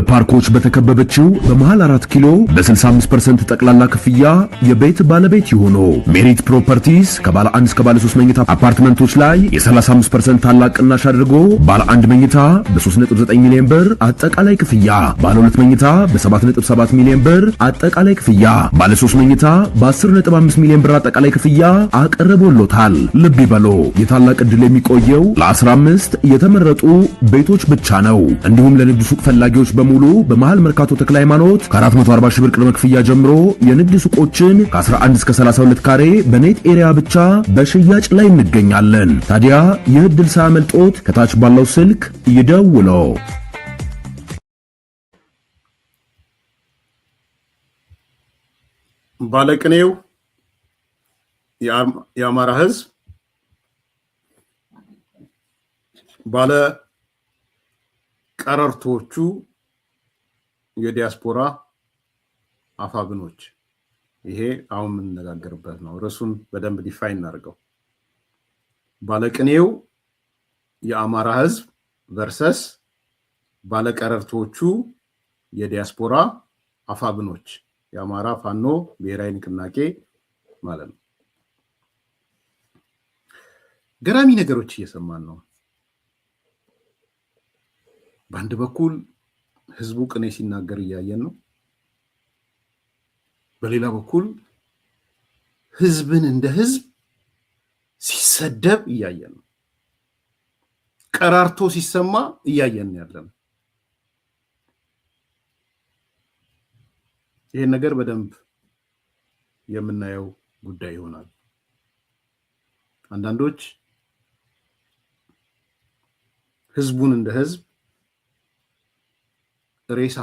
ፓርኮች በተከበበችው በመሃል 4 ኪሎ በ65% ጠቅላላ ክፍያ የቤት ባለቤት ይሆኑ። ሜሪት ፕሮፐርቲስ ከባለ 1 እስከ ባለ 3 መኝታ አፓርትመንቶች ላይ የ35% ታላቅ ቅናሽ አድርጎ ባለ 1 መኝታ በ3.9 ሚሊዮን ብር አጠቃላይ ክፍያ፣ ባለ 2 መኝታ በ7.7 ሚሊዮን ብር አጠቃላይ ክፍያ፣ ባለ 3 መኝታ በ10.5 ሚሊዮን ብር አጠቃላይ ክፍያ አቀርቦሎታል። ልብ ይበሉ፣ የታላቅ ዕድል የሚቆየው ለ15 የተመረጡ ቤቶች ብቻ ነው። እንዲሁም ለንግድ ሱቅ ፈላጊዎች ሙሉ በመሃል መርካቶ ተክለ ሃይማኖት ከ440 ሺህ ብር ቅድመ ክፍያ ጀምሮ የንግድ ሱቆችን ከ11 እስከ 32 ካሬ በኔት ኤሪያ ብቻ በሽያጭ ላይ እንገኛለን። ታዲያ ይህ ዕድል ሳያመልጦት ከታች ባለው ስልክ ይደውሉ። ባለቅኔው የአማራ ሕዝብ ባለ ቀረርቶቹ የዲያስፖራ አፋብኖች፣ ይሄ አሁን የምንነጋገርበት ነው። ርዕሱን በደንብ ዲፋይን እናድርገው። ባለቅኔው የአማራ ሕዝብ ቨርሰስ ባለቀረርቶቹ የዲያስፖራ አፋብኖች፣ የአማራ ፋኖ ብሔራዊ ንቅናቄ ማለት ነው። ገራሚ ነገሮች እየሰማን ነው። በአንድ በኩል ህዝቡ ቅኔ ሲናገር እያየን ነው። በሌላ በኩል ህዝብን እንደ ህዝብ ሲሰደብ እያየን ነው። ቀራርቶ ሲሰማ እያየን ያለን። ይሄን ነገር በደንብ የምናየው ጉዳይ ይሆናል። አንዳንዶች ህዝቡን እንደ ህዝብ ሬሳ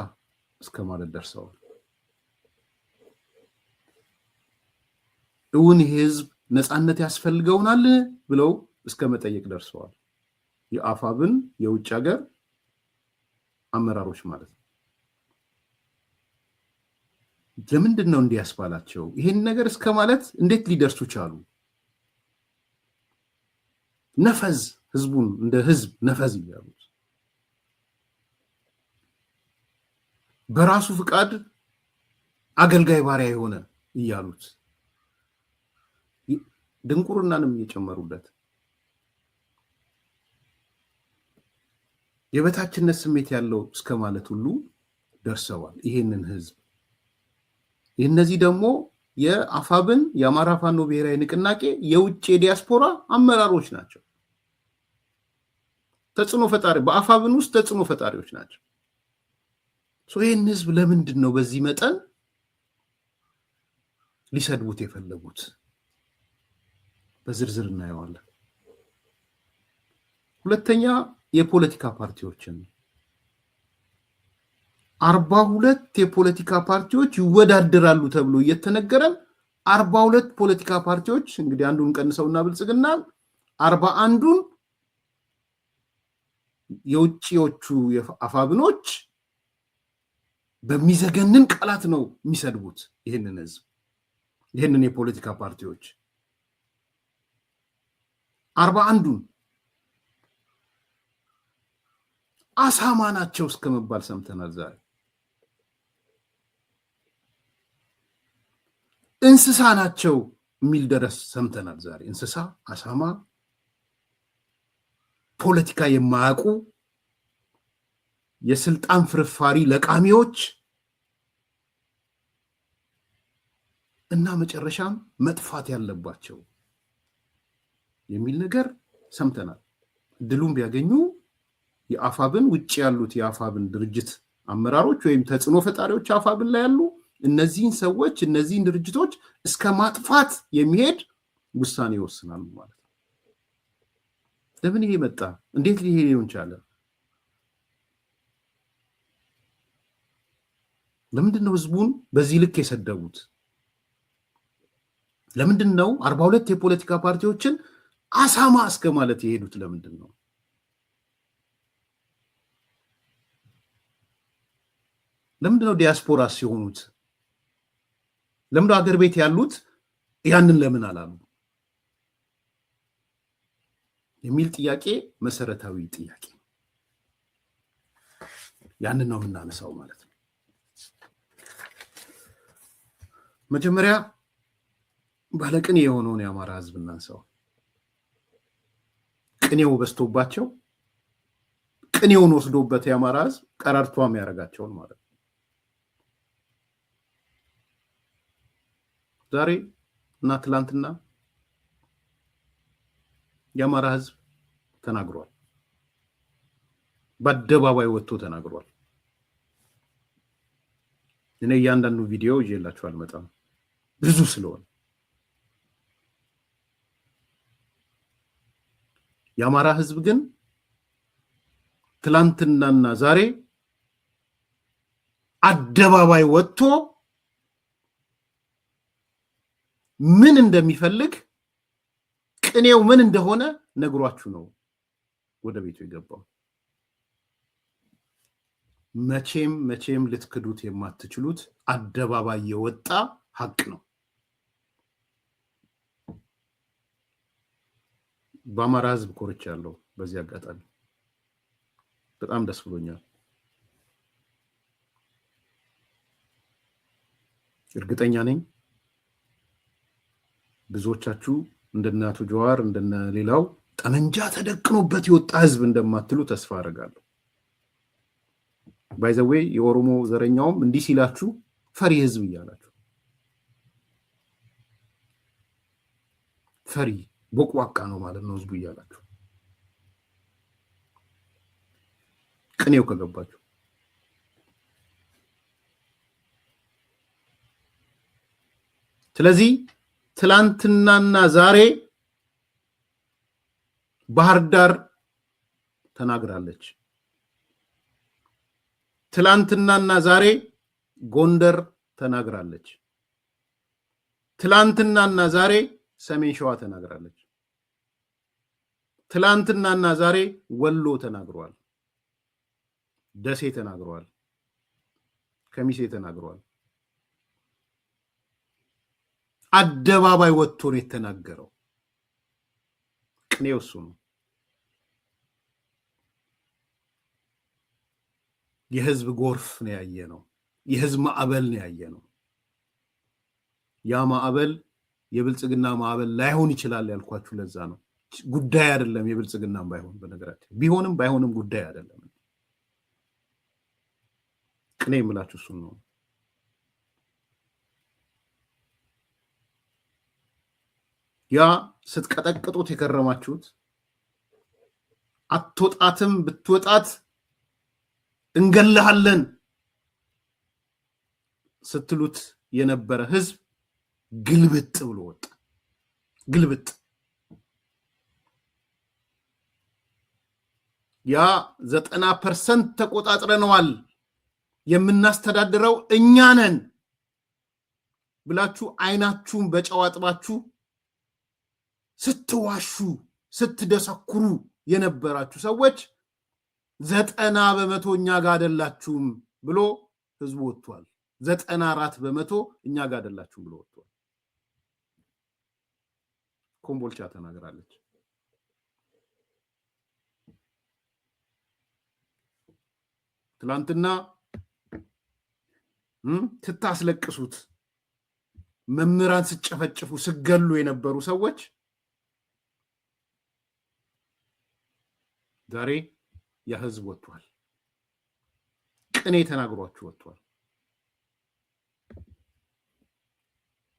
እስከ ማለት ደርሰዋል። እውን ህዝብ ነፃነት ያስፈልገውናል ብለው እስከ መጠየቅ ደርሰዋል። የአፋብን የውጭ ሀገር አመራሮች ማለት ነው። ለምንድን ነው እንዲያስባላቸው ይሄን ነገር እስከ ማለት እንዴት ሊደርሱ ቻሉ? ነፈዝ፣ ህዝቡን እንደ ህዝብ ነፈዝ እያሉት በራሱ ፍቃድ አገልጋይ ባሪያ የሆነ እያሉት ድንቁርናንም እየጨመሩለት የበታችነት ስሜት ያለው እስከ ማለት ሁሉ ደርሰዋል። ይሄንን ህዝብ እነዚህ ደግሞ የአፋብን የአማራ ፋኖ ብሔራዊ ንቅናቄ የውጭ የዲያስፖራ አመራሮች ናቸው። ተጽዕኖ ፈጣሪ፣ በአፋብን ውስጥ ተጽዕኖ ፈጣሪዎች ናቸው። ይህን ህዝብ ለምንድን ነው በዚህ መጠን ሊሰድቡት የፈለጉት? በዝርዝር እናየዋለን። ሁለተኛ የፖለቲካ ፓርቲዎችን 42 የፖለቲካ ፓርቲዎች ይወዳደራሉ ተብሎ እየተነገረን 42 ፖለቲካ ፓርቲዎች እንግዲህ አንዱን ቀንሰውና ብልጽግና 41ዱን የውጭዎቹ አፋብኖች በሚዘገንን ቃላት ነው የሚሰድቡት ይሄንን ህዝብ፣ ይሄንን የፖለቲካ ፓርቲዎች 41ዱን አሳማ ናቸው እስከመባል ሰምተናል። ዛሬ እንስሳ ናቸው የሚል ድረስ ሰምተናል። ዛሬ እንስሳ፣ አሳማ፣ ፖለቲካ የማያውቁ የስልጣን ፍርፋሪ ለቃሚዎች እና መጨረሻም መጥፋት ያለባቸው የሚል ነገር ሰምተናል። ድሉም ቢያገኙ የአፋብን ውጭ ያሉት የአፋብን ድርጅት አመራሮች ወይም ተጽዕኖ ፈጣሪዎች አፋብን ላይ ያሉ እነዚህን ሰዎች እነዚህን ድርጅቶች እስከ ማጥፋት የሚሄድ ውሳኔ ይወስናሉ ማለት ነው። ለምን ይሄ መጣ? እንዴት ሊሆን ቻለ? ለምንድን ነው ህዝቡን በዚህ ልክ የሰደቡት? ለምንድን ነው 42 የፖለቲካ ፓርቲዎችን አሳማ እስከ ማለት የሄዱት? ለምንድን ነው? ለምንድን ነው ዲያስፖራ ሲሆኑት? ለምን ሀገር ቤት ያሉት ያንን ለምን አላሉ የሚል ጥያቄ መሰረታዊ ጥያቄ። ያንን ነው የምናነሳው ማለት ነው። መጀመሪያ ባለቅኔ የሆነውን የአማራ ህዝብ እናንሳው። ቅኔው በዝቶባቸው ቅኔውን ወስዶበት የአማራ ህዝብ ቀረርቷ የሚያደርጋቸውን ማለት ነው። ዛሬ እና ትላንትና የአማራ ህዝብ ተናግሯል። በአደባባይ ወጥቶ ተናግሯል። እኔ እያንዳንዱ ቪዲዮ ይዤላችሁ አልመጣም ብዙ ስለሆነ። የአማራ ህዝብ ግን ትላንትናና ዛሬ አደባባይ ወጥቶ ምን እንደሚፈልግ ቅኔው ምን እንደሆነ ነግሯችሁ ነው ወደ ቤቱ የገባው። መቼም ልትክዱት የማትችሉት አደባባይ የወጣ ሀቅ ነው። በአማራ ህዝብ ኮርቻለሁ። በዚህ አጋጣሚ በጣም ደስ ብሎኛል። እርግጠኛ ነኝ ብዙዎቻችሁ እንደነ አቶ ጀዋር እንደነ ሌላው ጠመንጃ ተደቅኖበት የወጣ ህዝብ እንደማትሉ ተስፋ አደርጋለሁ። ባይ ዘ ዌይ የኦሮሞ ዘረኛውም እንዲህ ሲላችሁ ፈሪ ህዝብ እያላችሁ ፈሪ ቦቅዋቃ ነው ማለት ነው ህዝቡ እያላችሁ ቅኔው ከገባችሁ ስለዚህ ትላንትናና ዛሬ ባህር ዳር ተናግራለች። ትላንትናና ዛሬ ጎንደር ተናግራለች። ትላንትናና ዛሬ ሰሜን ሸዋ ተናግራለች። ትላንትናና ዛሬ ወሎ ተናግሯል። ደሴ ተናግሯል። ከሚሴ ተናግሯል። አደባባይ ወጥቶ ነው የተናገረው። ቅኔው እሱ ነው። የህዝብ ጎርፍ ነው ያየነው። የህዝብ ማዕበል ነው ያየነው። ያ ማዕበል የብልጽግና ማዕበል ላይሆን ይችላል ያልኳችሁ ለዛ ነው። ጉዳይ አይደለም የብልጽግናም ባይሆን፣ በነገራችን ቢሆንም ባይሆንም ጉዳይ አይደለም። ቅኔ የምላችሁ እሱን ነው። ያ ስትቀጠቅጡት የከረማችሁት አትወጣትም ብትወጣት እንገልሃለን ስትሉት የነበረ ህዝብ ግልብጥ ብሎ ወጣ። ግልብጥ። ያ 90% ተቆጣጥረነዋል የምናስተዳድረው እኛ ነን ብላችሁ አይናችሁን በጨዋጥባችሁ ስትዋሹ ስትደሰኩሩ የነበራችሁ ሰዎች 90% እኛ ጋር አይደላችሁም ብሎ ህዝቡ ወጥቷል። 94% እኛ ጋር አይደላችሁም ብሎ ወጥቷል። ኮምቦልቻ ተናግራለች። ትላንትና ትታስለቅሱት መምህራን ስጨፈጭፉ ስገሉ የነበሩ ሰዎች ዛሬ የህዝብ ወጥቷል። ቅኔ ተናግሯችሁ ወጥቷል።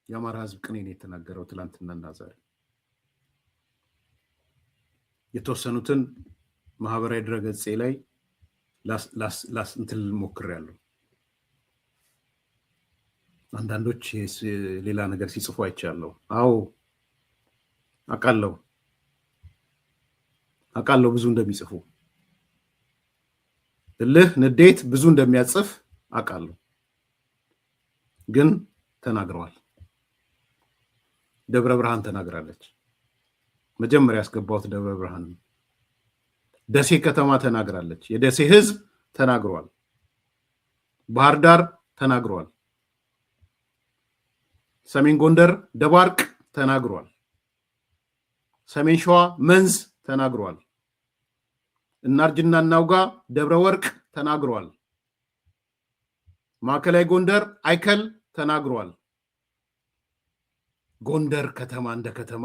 የአማራ ህዝብ ቅኔ ነው የተናገረው ትላንትናና ዛሬ። የተወሰኑትን ማህበራዊ ድረገጼ ላይ እንትን ሞክሬያለሁ። አንዳንዶች ሌላ ነገር ሲጽፉ አይቻለሁ። አዎ አውቃለሁ ብዙ እንደሚጽፉ እልህ ንዴት ብዙ እንደሚያጽፍ አውቃለሁ። ግን ተናግረዋል። ደብረ ብርሃን ተናግራለች። መጀመሪያ ያስገባሁት ደብረ ብርሃን። ደሴ ከተማ ተናግራለች። የደሴ ህዝብ ተናግሯል። ባህር ዳር ተናግሯል። ሰሜን ጎንደር ደባርቅ ተናግሯል። ሰሜን ሸዋ መንዝ ተናግሯል። እናርጅና እናውጋ ደብረ ወርቅ ተናግሯል። ማዕከላዊ ጎንደር አይከል ተናግሯል። ጎንደር ከተማ እንደ ከተማ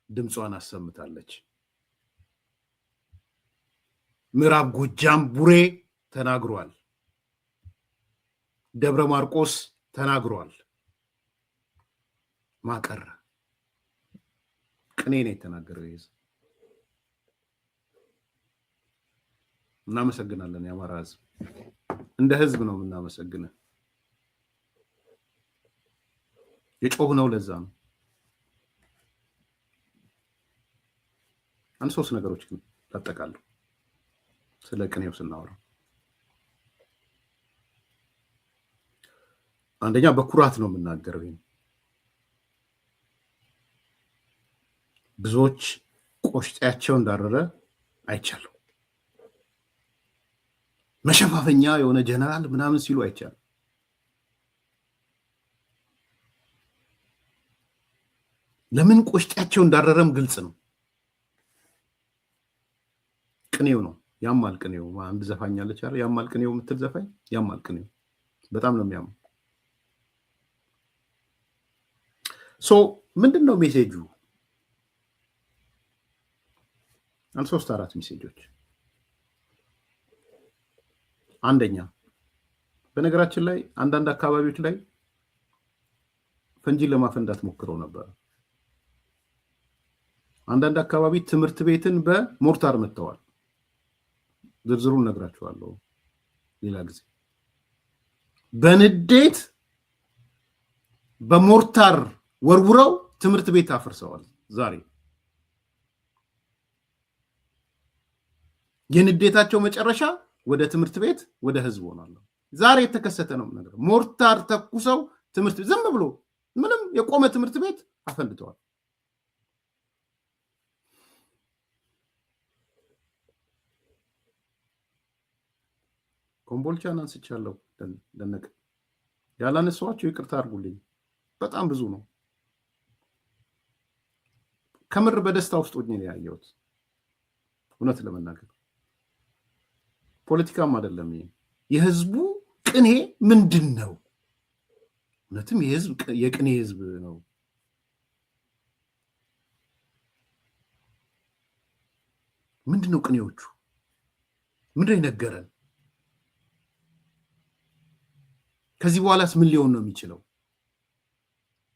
ድምጿን አሰምታለች። ምዕራብ ጎጃም ቡሬ ተናግሯል። ደብረ ማርቆስ ተናግሯል። ማቀረ ቅኔ ነው የተናገረው። እናመሰግናለን። የአማራ ህዝብ እንደ ህዝብ ነው የምናመሰግነው። የጮህ ነው ለዛ ነው። አንድ ሶስት ነገሮች ግን ታጠቃለሁ ስለ ቅኔው ስናወራ። አንደኛ በኩራት ነው የምናገረው። ብዙዎች ቆሽጤያቸው እንዳረረ አይቻለሁ። መሸፋፈኛ የሆነ ጀነራል ምናምን ሲሉ አይቻለሁ። ለምን ቆሽጤያቸው እንዳረረም ግልጽ ነው። ቅኔው ነው ያማል። ቅኔው አንድ ዘፋኛለች አይደል? ያማል ቅኔው የምትል ዘፋኝ ያማል ቅኔው በጣም ነው የሚያምር። ምንድነው ሜሴጁ? አንድ 3-4 ሜሴጆች። አንደኛ በነገራችን ላይ አንዳንድ አካባቢዎች ላይ ፈንጂ ለማፈንዳት ሞክረው ነበር። አንዳንድ አካባቢ ትምህርት ቤትን በሞርታር መተዋል። ዝርዝሩን ነግራችኋለሁ ሌላ ጊዜ። በንዴት በሞርታር ወርውረው ትምህርት ቤት አፍርሰዋል። ዛሬ የንዴታቸው መጨረሻ ወደ ትምህርት ቤት ወደ ህዝብ ሆኗል። ዛሬ የተከሰተ ነው ነገር። ሞርታር ተኩሰው ትምህርት ዝም ብሎ ምንም የቆመ ትምህርት ቤት አፈንድተዋል። ኮምቦልቻን አንስቻለሁ። ደነቀ ያላነሳኋቸው ይቅርታ አድርጉልኝ። በጣም ብዙ ነው። ከምር በደስታ ውስጥ ሆኜ ነው ያየሁት። እውነት ለመናገር ፖለቲካም አይደለም ይሄ። የህዝቡ ቅኔ ምንድነው? እውነትም የህዝብ የቅኔ ህዝብ ነው። ምንድነው ቅኔዎቹ? ምንድነው የነገረን? ከዚህ በኋላስ ምን ሊሆን ነው የሚችለው?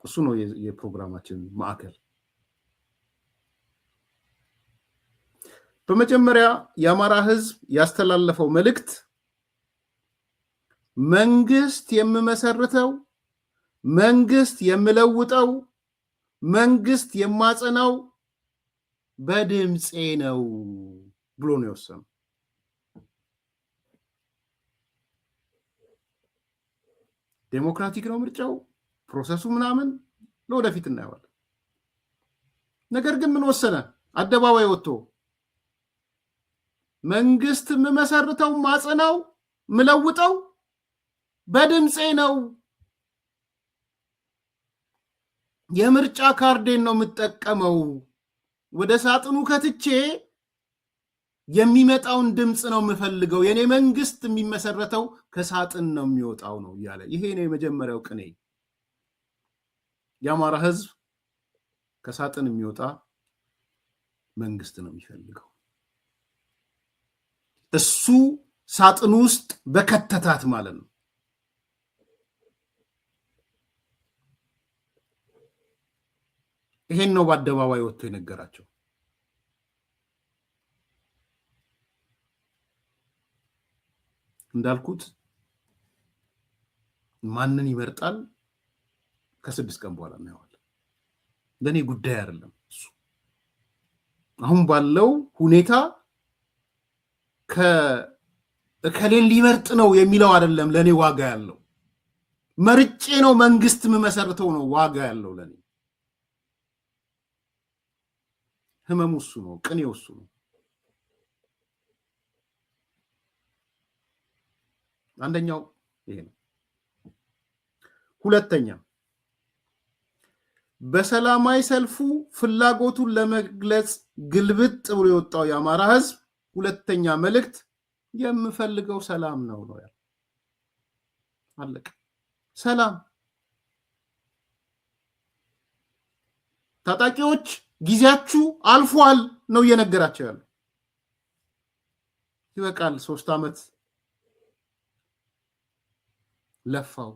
እሱ ነው የፕሮግራማችን ማዕከል። በመጀመሪያ የአማራ ህዝብ ያስተላለፈው መልእክት መንግስት የምመሰርተው፣ መንግስት የምለውጠው፣ መንግስት የማጸናው በድምጼ ነው ብሎ ነው የወሰነው። ዴሞክራቲክ ነው ምርጫው፣ ፕሮሰሱ ምናምን ለወደፊት እናየዋለን። ነገር ግን ምን ወሰነ? አደባባይ ወጥቶ መንግስት የምመሰርተው፣ ማጸናው፣ ምለውጠው በድምጼ ነው። የምርጫ ካርዴን ነው የምጠቀመው። ወደ ሳጥኑ ከትቼ የሚመጣውን ድምጽ ነው የምፈልገው። የኔ መንግስት የሚመሰረተው ከሳጥን ነው የሚወጣው ነው እያለ ይሄ ነው የመጀመሪያው ቅኔ። የአማራ ህዝብ ከሳጥን የሚወጣ መንግስት ነው የሚፈልገው። እሱ ሳጥን ውስጥ በከተታት ማለት ነው። ይሄን ነው በአደባባይ ወጥቶ የነገራቸው። እንዳልኩት ማንን ይመርጣል ከ6 ቀን በኋላ እናየዋለን። ለኔ ጉዳይ አይደለም እሱ። አሁን ባለው ሁኔታ ከእከሌን ሊመርጥ ነው የሚለው አይደለም ለኔ ዋጋ ያለው። መርጬ ነው መንግስት የምመሰርተው ነው ዋጋ ያለው ለኔ። ህመሙ እሱ ነው፣ ቅኔው እሱ ነው። አንደኛው ይሄ ነው። ሁለተኛ በሰላማዊ ሰልፉ ፍላጎቱን ለመግለጽ ግልብጥ ብሎ የወጣው የአማራ ህዝብ ሁለተኛ መልእክት የምፈልገው ሰላም ነው ነው ያለው። አለቀ። ሰላም። ታጣቂዎች ጊዜያችሁ አልፏል ነው እየነገራቸው ያለው። ይበቃል። 3 ዓመት ለፋው፣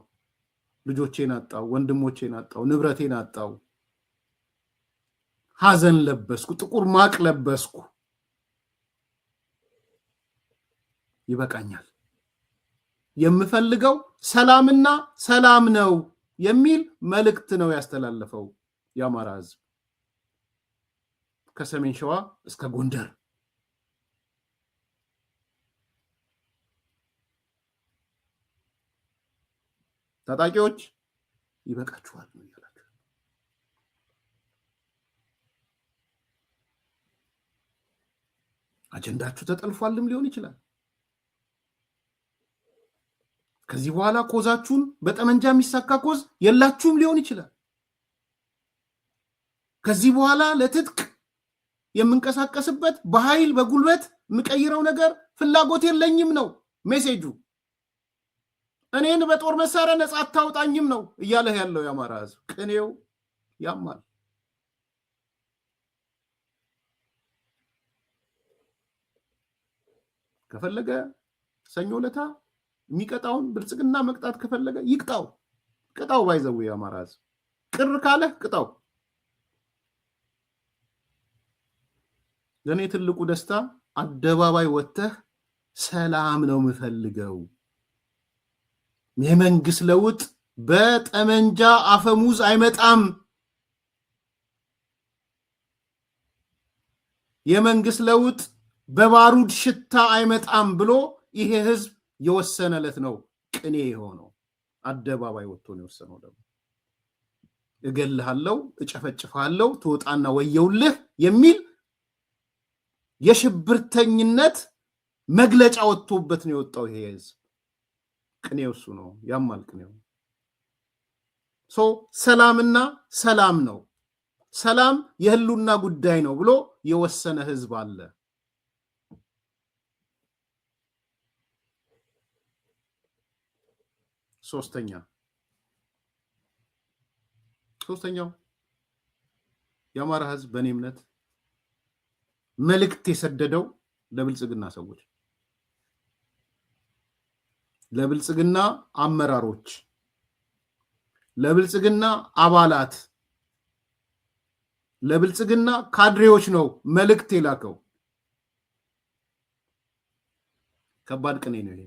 ልጆቼን አጣው፣ ወንድሞቼን አጣው፣ ንብረቴን አጣው፣ ሐዘን ለበስኩ፣ ጥቁር ማቅ ለበስኩ፣ ይበቃኛል። የምፈልገው ሰላምና ሰላም ነው የሚል መልእክት ነው ያስተላለፈው የአማራ ህዝብ ከሰሜን ሸዋ እስከ ጎንደር። ታጣቂዎች ይበቃችኋል ነው ያላችሁ። አጀንዳችሁ ተጠልፏልም ሊሆን ይችላል። ከዚህ በኋላ ኮዛችሁን በጠመንጃ የሚሳካ ኮዝ የላችሁም ሊሆን ይችላል። ከዚህ በኋላ ለትጥቅ የምንቀሳቀስበት በኃይል በጉልበት የምቀይረው ነገር ፍላጎት የለኝም ነው ሜሴጁ። እኔን በጦር መሳሪያ ነፃ አታውጣኝም ነው እያለ ያለው የአማራ ህዝብ። ቅኔው ያማል። ከፈለገ ሰኞ ለታ የሚቀጣውን ብልጽግና መቅጣት ከፈለገ ይቅጣው። ቅጣው። ባይዘው የአማራ ህዝብ ቅር ካለ ቅጣው። ለኔ ትልቁ ደስታ አደባባይ ወጥተህ ሰላም ነው የምፈልገው፣ የመንግስት ለውጥ በጠመንጃ አፈሙዝ አይመጣም፣ የመንግስት ለውጥ በባሩድ ሽታ አይመጣም ብሎ ይሄ ህዝብ የወሰነለት ነው ቅኔ የሆነው። አደባባይ ወጥቶ ነው የወሰነው። ደግሞ እገልሃለሁ፣ እጨፈጭፋለሁ፣ ትወጣና ወየውልህ የሚል የሽብርተኝነት መግለጫ ወጥቶበት ነው የወጣው ይሄ ህዝብ። ቅኔው እሱ ነው። ያማል ቅኔው። ሰላምና ሰላም ነው፣ ሰላም የህልውና ጉዳይ ነው ብሎ የወሰነ ህዝብ አለ። ሶስተኛው የአማራ ህዝብ በእኔ እምነት መልእክት የሰደደው ለብልጽግና ሰዎች፣ ለብልጽግና አመራሮች፣ ለብልጽግና አባላት፣ ለብልጽግና ካድሬዎች ነው መልእክት የላከው። ከባድ ቅኔ ነው ይሄ።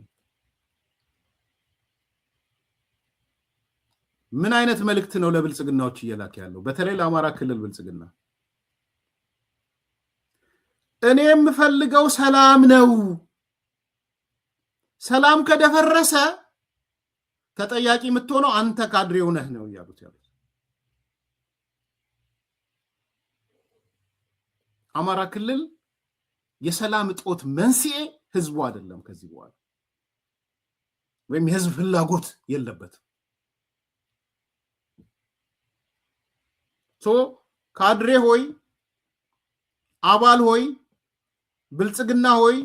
ምን አይነት መልእክት ነው ለብልጽግናዎች እየላከ ያለው? በተለይ ለአማራ ክልል ብልጽግና እኔ የምፈልገው ሰላም ነው፣ ሰላም ከደፈረሰ ተጠያቂ የምትሆነው አንተ ካድሬው ነህ ነው እያሉት ያሉት። አማራ ክልል የሰላም እጦት መንስኤ ህዝቡ አይደለም። ከዚህ በኋላ ወይም የህዝብ ፍላጎት የለበትም። ካድሬ ሆይ፣ አባል ሆይ፣ ብልጽግና ሆይ፣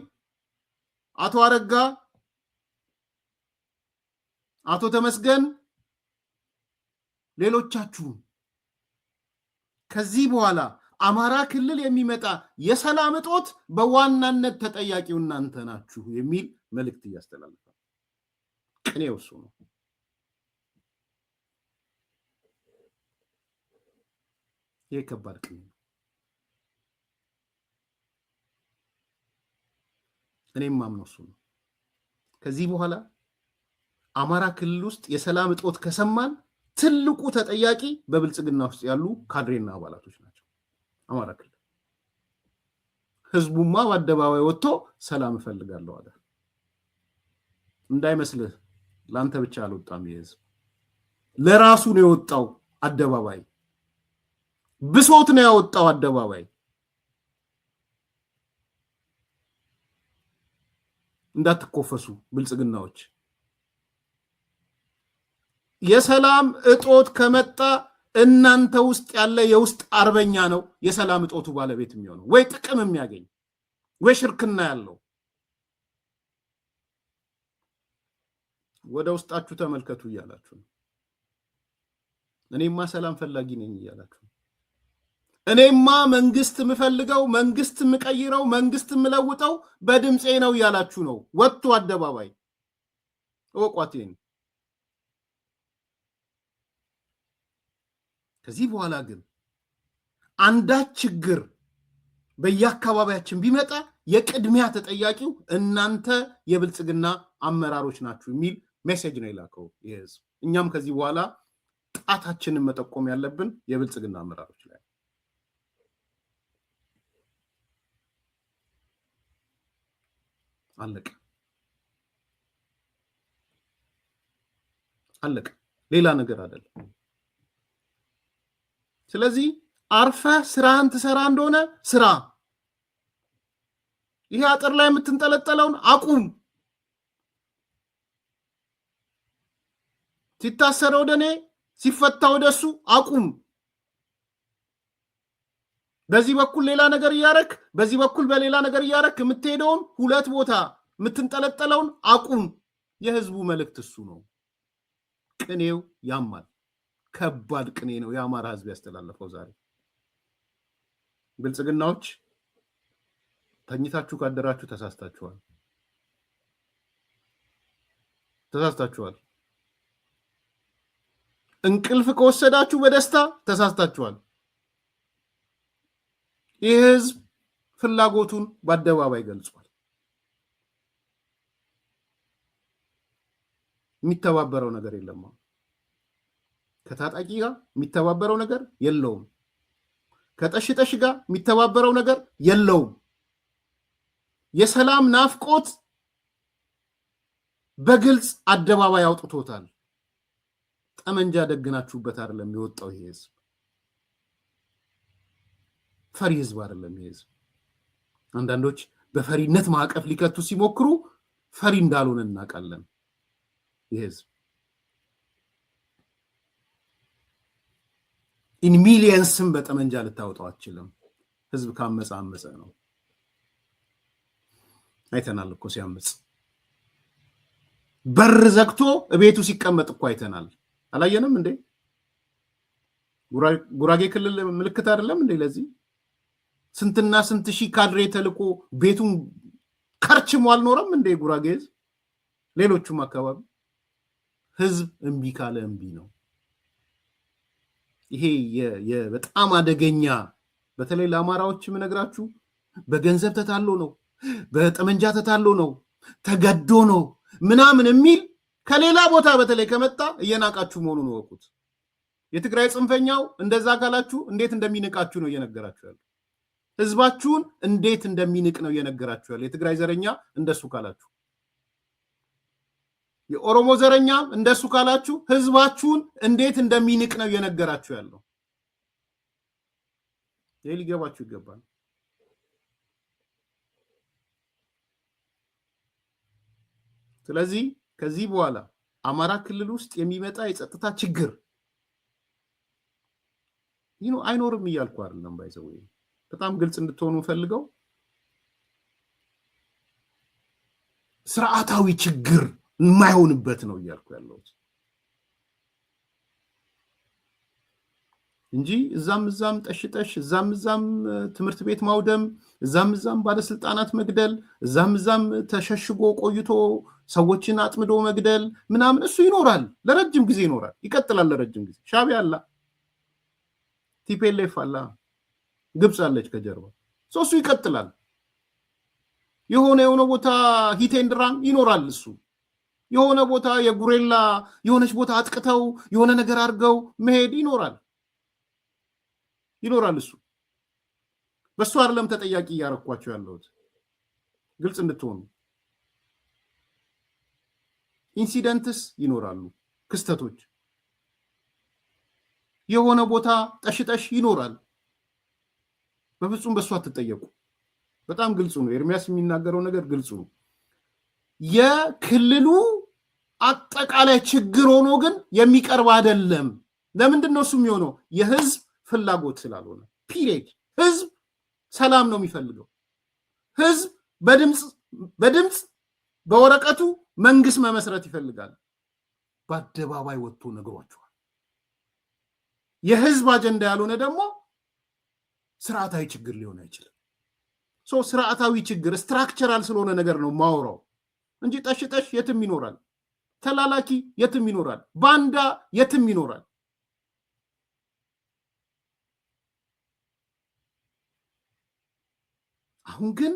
አቶ አረጋ፣ አቶ ተመስገን፣ ሌሎቻችሁ ከዚህ በኋላ አማራ ክልል የሚመጣ የሰላም እጦት በዋናነት ተጠያቂው እናንተ ናችሁ የሚል መልእክት እያስተላለፈ ቅኔው እሱ ነው። ይሄ ከባድ ቅኔ ነው። እኔም ማምነው እሱ ነው። ከዚህ በኋላ አማራ ክልል ውስጥ የሰላም እጦት ከሰማን ትልቁ ተጠያቂ በብልጽግና ውስጥ ያሉ ካድሬና አባላቶች ናቸው። አማራ ክልል ህዝቡማ በአደባባይ ወጥቶ ሰላም እፈልጋለሁ አለ። እንዳይመስልህ ላንተ ብቻ አልወጣም። የህዝብ ለራሱ ነው የወጣው አደባባይ። ብሶት ነው ያወጣው አደባባይ። እንዳትኮፈሱ ብልጽግናዎች። የሰላም እጦት ከመጣ እናንተ ውስጥ ያለ የውስጥ አርበኛ ነው የሰላም እጦቱ ባለቤት የሚሆነው፣ ወይ ጥቅም የሚያገኝ ወይ ሽርክና ያለው። ወደ ውስጣችሁ ተመልከቱ እያላችሁ እኔማ ሰላም ፈላጊ ነኝ እያላችሁ እኔማ መንግስት ምፈልገው መንግስት ምቀይረው መንግስት ምለውጠው በድምጼ ነው እያላችሁ ነው። ወጥቶ አደባባይ ወቋቴን ከዚህ በኋላ ግን አንዳች ችግር በየአካባቢያችን ቢመጣ የቅድሚያ ተጠያቂው እናንተ የብልጽግና አመራሮች ናችሁ የሚል ሜሴጅ ነው የላከው ይህስ። እኛም ከዚህ በኋላ ጣታችንን መጠቆም ያለብን የብልጽግና አመራሮች ላይ አለቀ። ሌላ ነገር አይደለም። ስለዚህ አርፈ ስራህን ትሰራ እንደሆነ ስራ። ይሄ አጥር ላይ የምትንጠለጠለውን አቁም። ሲታሰረ ወደኔ ሲፈታ ወደሱ አቁም። በዚህ በኩል ሌላ ነገር እያረክ በዚህ በኩል በሌላ ነገር እያረክ የምትሄደውን ሁለት ቦታ የምትንጠለጠለውን አቁም። የህዝቡ መልእክት እሱ ነው። ቅኔው ያማል። ከባድ ቅኔ ነው የአማራ ህዝብ ያስተላለፈው ዛሬ። ብልጽግናዎች ተኝታችሁ ካደራችሁ ተሳስታችኋል። እንቅልፍ ከወሰዳችሁ በደስታ ተሳስታችኋል። ይህ ህዝብ ፍላጎቱን በአደባባይ ገልጿል። የሚተባበረው ነገር የለም። ከታጣቂ ጋር የሚተባበረው ነገር የለውም። ከጠሽጠሽ ጋር የሚተባበረው ነገር የለውም። የሰላም ናፍቆት በግልጽ አደባባይ አውጥቶታል። ጠመንጃ ደግናችሁበት አይደለም የወጣው ይሄ ህዝብ። ፈሪ ህዝብ አይደለም ይሄ ህዝብ። አንዳንዶች በፈሪነት ማዕቀፍ ሊከቱ ሲሞክሩ ፈሪ እንዳልሆነ እናውቃለን። ይሄ ህዝብ ኢን ሚሊየንስም በጠመንጃ ልታወጣው አትችልም። ህዝብ ካመፀ አመፀ ነው። አይተናል እኮ ሲያመፅ በር ዘግቶ ቤቱ ሲቀመጥ እኮ አይተናል። አላየንም እንዴ? ጉራጌ ክልል ምልክት አይደለም እንዴ? ለዚህ ስንትና ስንት ሺህ ካድሬ ተልቆ ቤቱን ከርችሞ አልኖረም እንዴ? ጉራጌ ህዝብ፣ ሌሎቹም አካባቢ ህዝብ እምቢ ካለ እምቢ ነው። ይሄ በጣም አደገኛ፣ በተለይ ለአማራዎች የምነግራችሁ በገንዘብ ተታሎ ነው፣ በጠመንጃ ተታሎ ነው፣ ተገዶ ነው ምናምን የሚል ከሌላ ቦታ በተለይ ከመጣ እየናቃችሁ መሆኑን ወቁት። የትግራይ ጽንፈኛው እንደዛ ካላችሁ እንዴት እንደሚንቃችሁ ነው እየነገራችሁ ያለው። ህዝባችሁን እንዴት እንደሚንቅ ነው እየነገራችሁ ያለው። የትግራይ ዘረኛ እንደሱ ካላችሁ፣ የኦሮሞ ዘረኛ እንደሱ ካላችሁ ህዝባችሁን እንዴት እንደሚንቅ ነው እየነገራችሁ ያለው። ይሄ ሊገባችሁ ይገባል። ስለዚህ ከዚህ በኋላ አማራ ክልል ውስጥ የሚመጣ የጸጥታ ችግር አይኖርም እያልኩ አይደለም። ባይዘው በጣም ግልጽ እንድትሆኑ ፈልገው ስርዓታዊ ችግር የማይሆንበት ነው እያልኩ ያለሁት እንጂ እዛም ጠሽጠሽ እዛም ትምህርት ቤት ማውደም እዛም ባለስልጣናት መግደል እዛም ተሸሽጎ ቆይቶ ሰዎችን አጥምዶ መግደል ምናምን እሱ ይኖራል፣ ለረጅም ጊዜ ይኖራል፣ ይቀጥላል ለረጅም ጊዜ። ሻዕቢያ አለ፣ ቲፒኤልኤፍ አለ፣ ግብጽ አለች ከጀርባ። እሱ ይቀጥላል። የሆነ ቦታ ሂቴንድራም ይኖራል። እሱ የሆነ ቦታ የጉሬላ የሆነች ቦታ አጥቅተው የሆነ ነገር አድርገው መሄድ ይኖራል። እሱ በሱ አይደለም ተጠያቂ እያረኳቸው ያለሁት፣ ግልጽ እንድትሆኑ። ኢንሲደንትስ ይኖራሉ፣ ክስተቶች የሆነ ቦታ ጠሽጠሽ ይኖራል። በፍጹም በሱ አትጠየቁ። በጣም ግልጽ ነው። ኤርሚያስ የሚናገረው ነገር ግልጽ ነው። የክልሉ አጠቃላይ ችግር ሆኖ ግን የሚቀርብ አይደለም። ለምንድን ነው እሱ የሚሆነው? የህዝብ ፍላጎት ስላልሆነ። ፒሪየድ። ህዝብ ሰላም ነው የሚፈልገው። ህዝብ በድምፅ በወረቀቱ መንግስት መመስረት ይፈልጋል። በአደባባይ ወጥቶ ነግሯቸዋል። የህዝብ አጀንዳ ያልሆነ ደግሞ ስርዓታዊ ችግር ሊሆን አይችልም። ስርዓታዊ ችግር ስትራክቸራል ስለሆነ ነገር ነው ማውራው እንጂ ጠሽ የትም ይኖራል። ተላላኪ የትም ይኖራል። ባንዳ የትም ይኖራል። አሁን ግን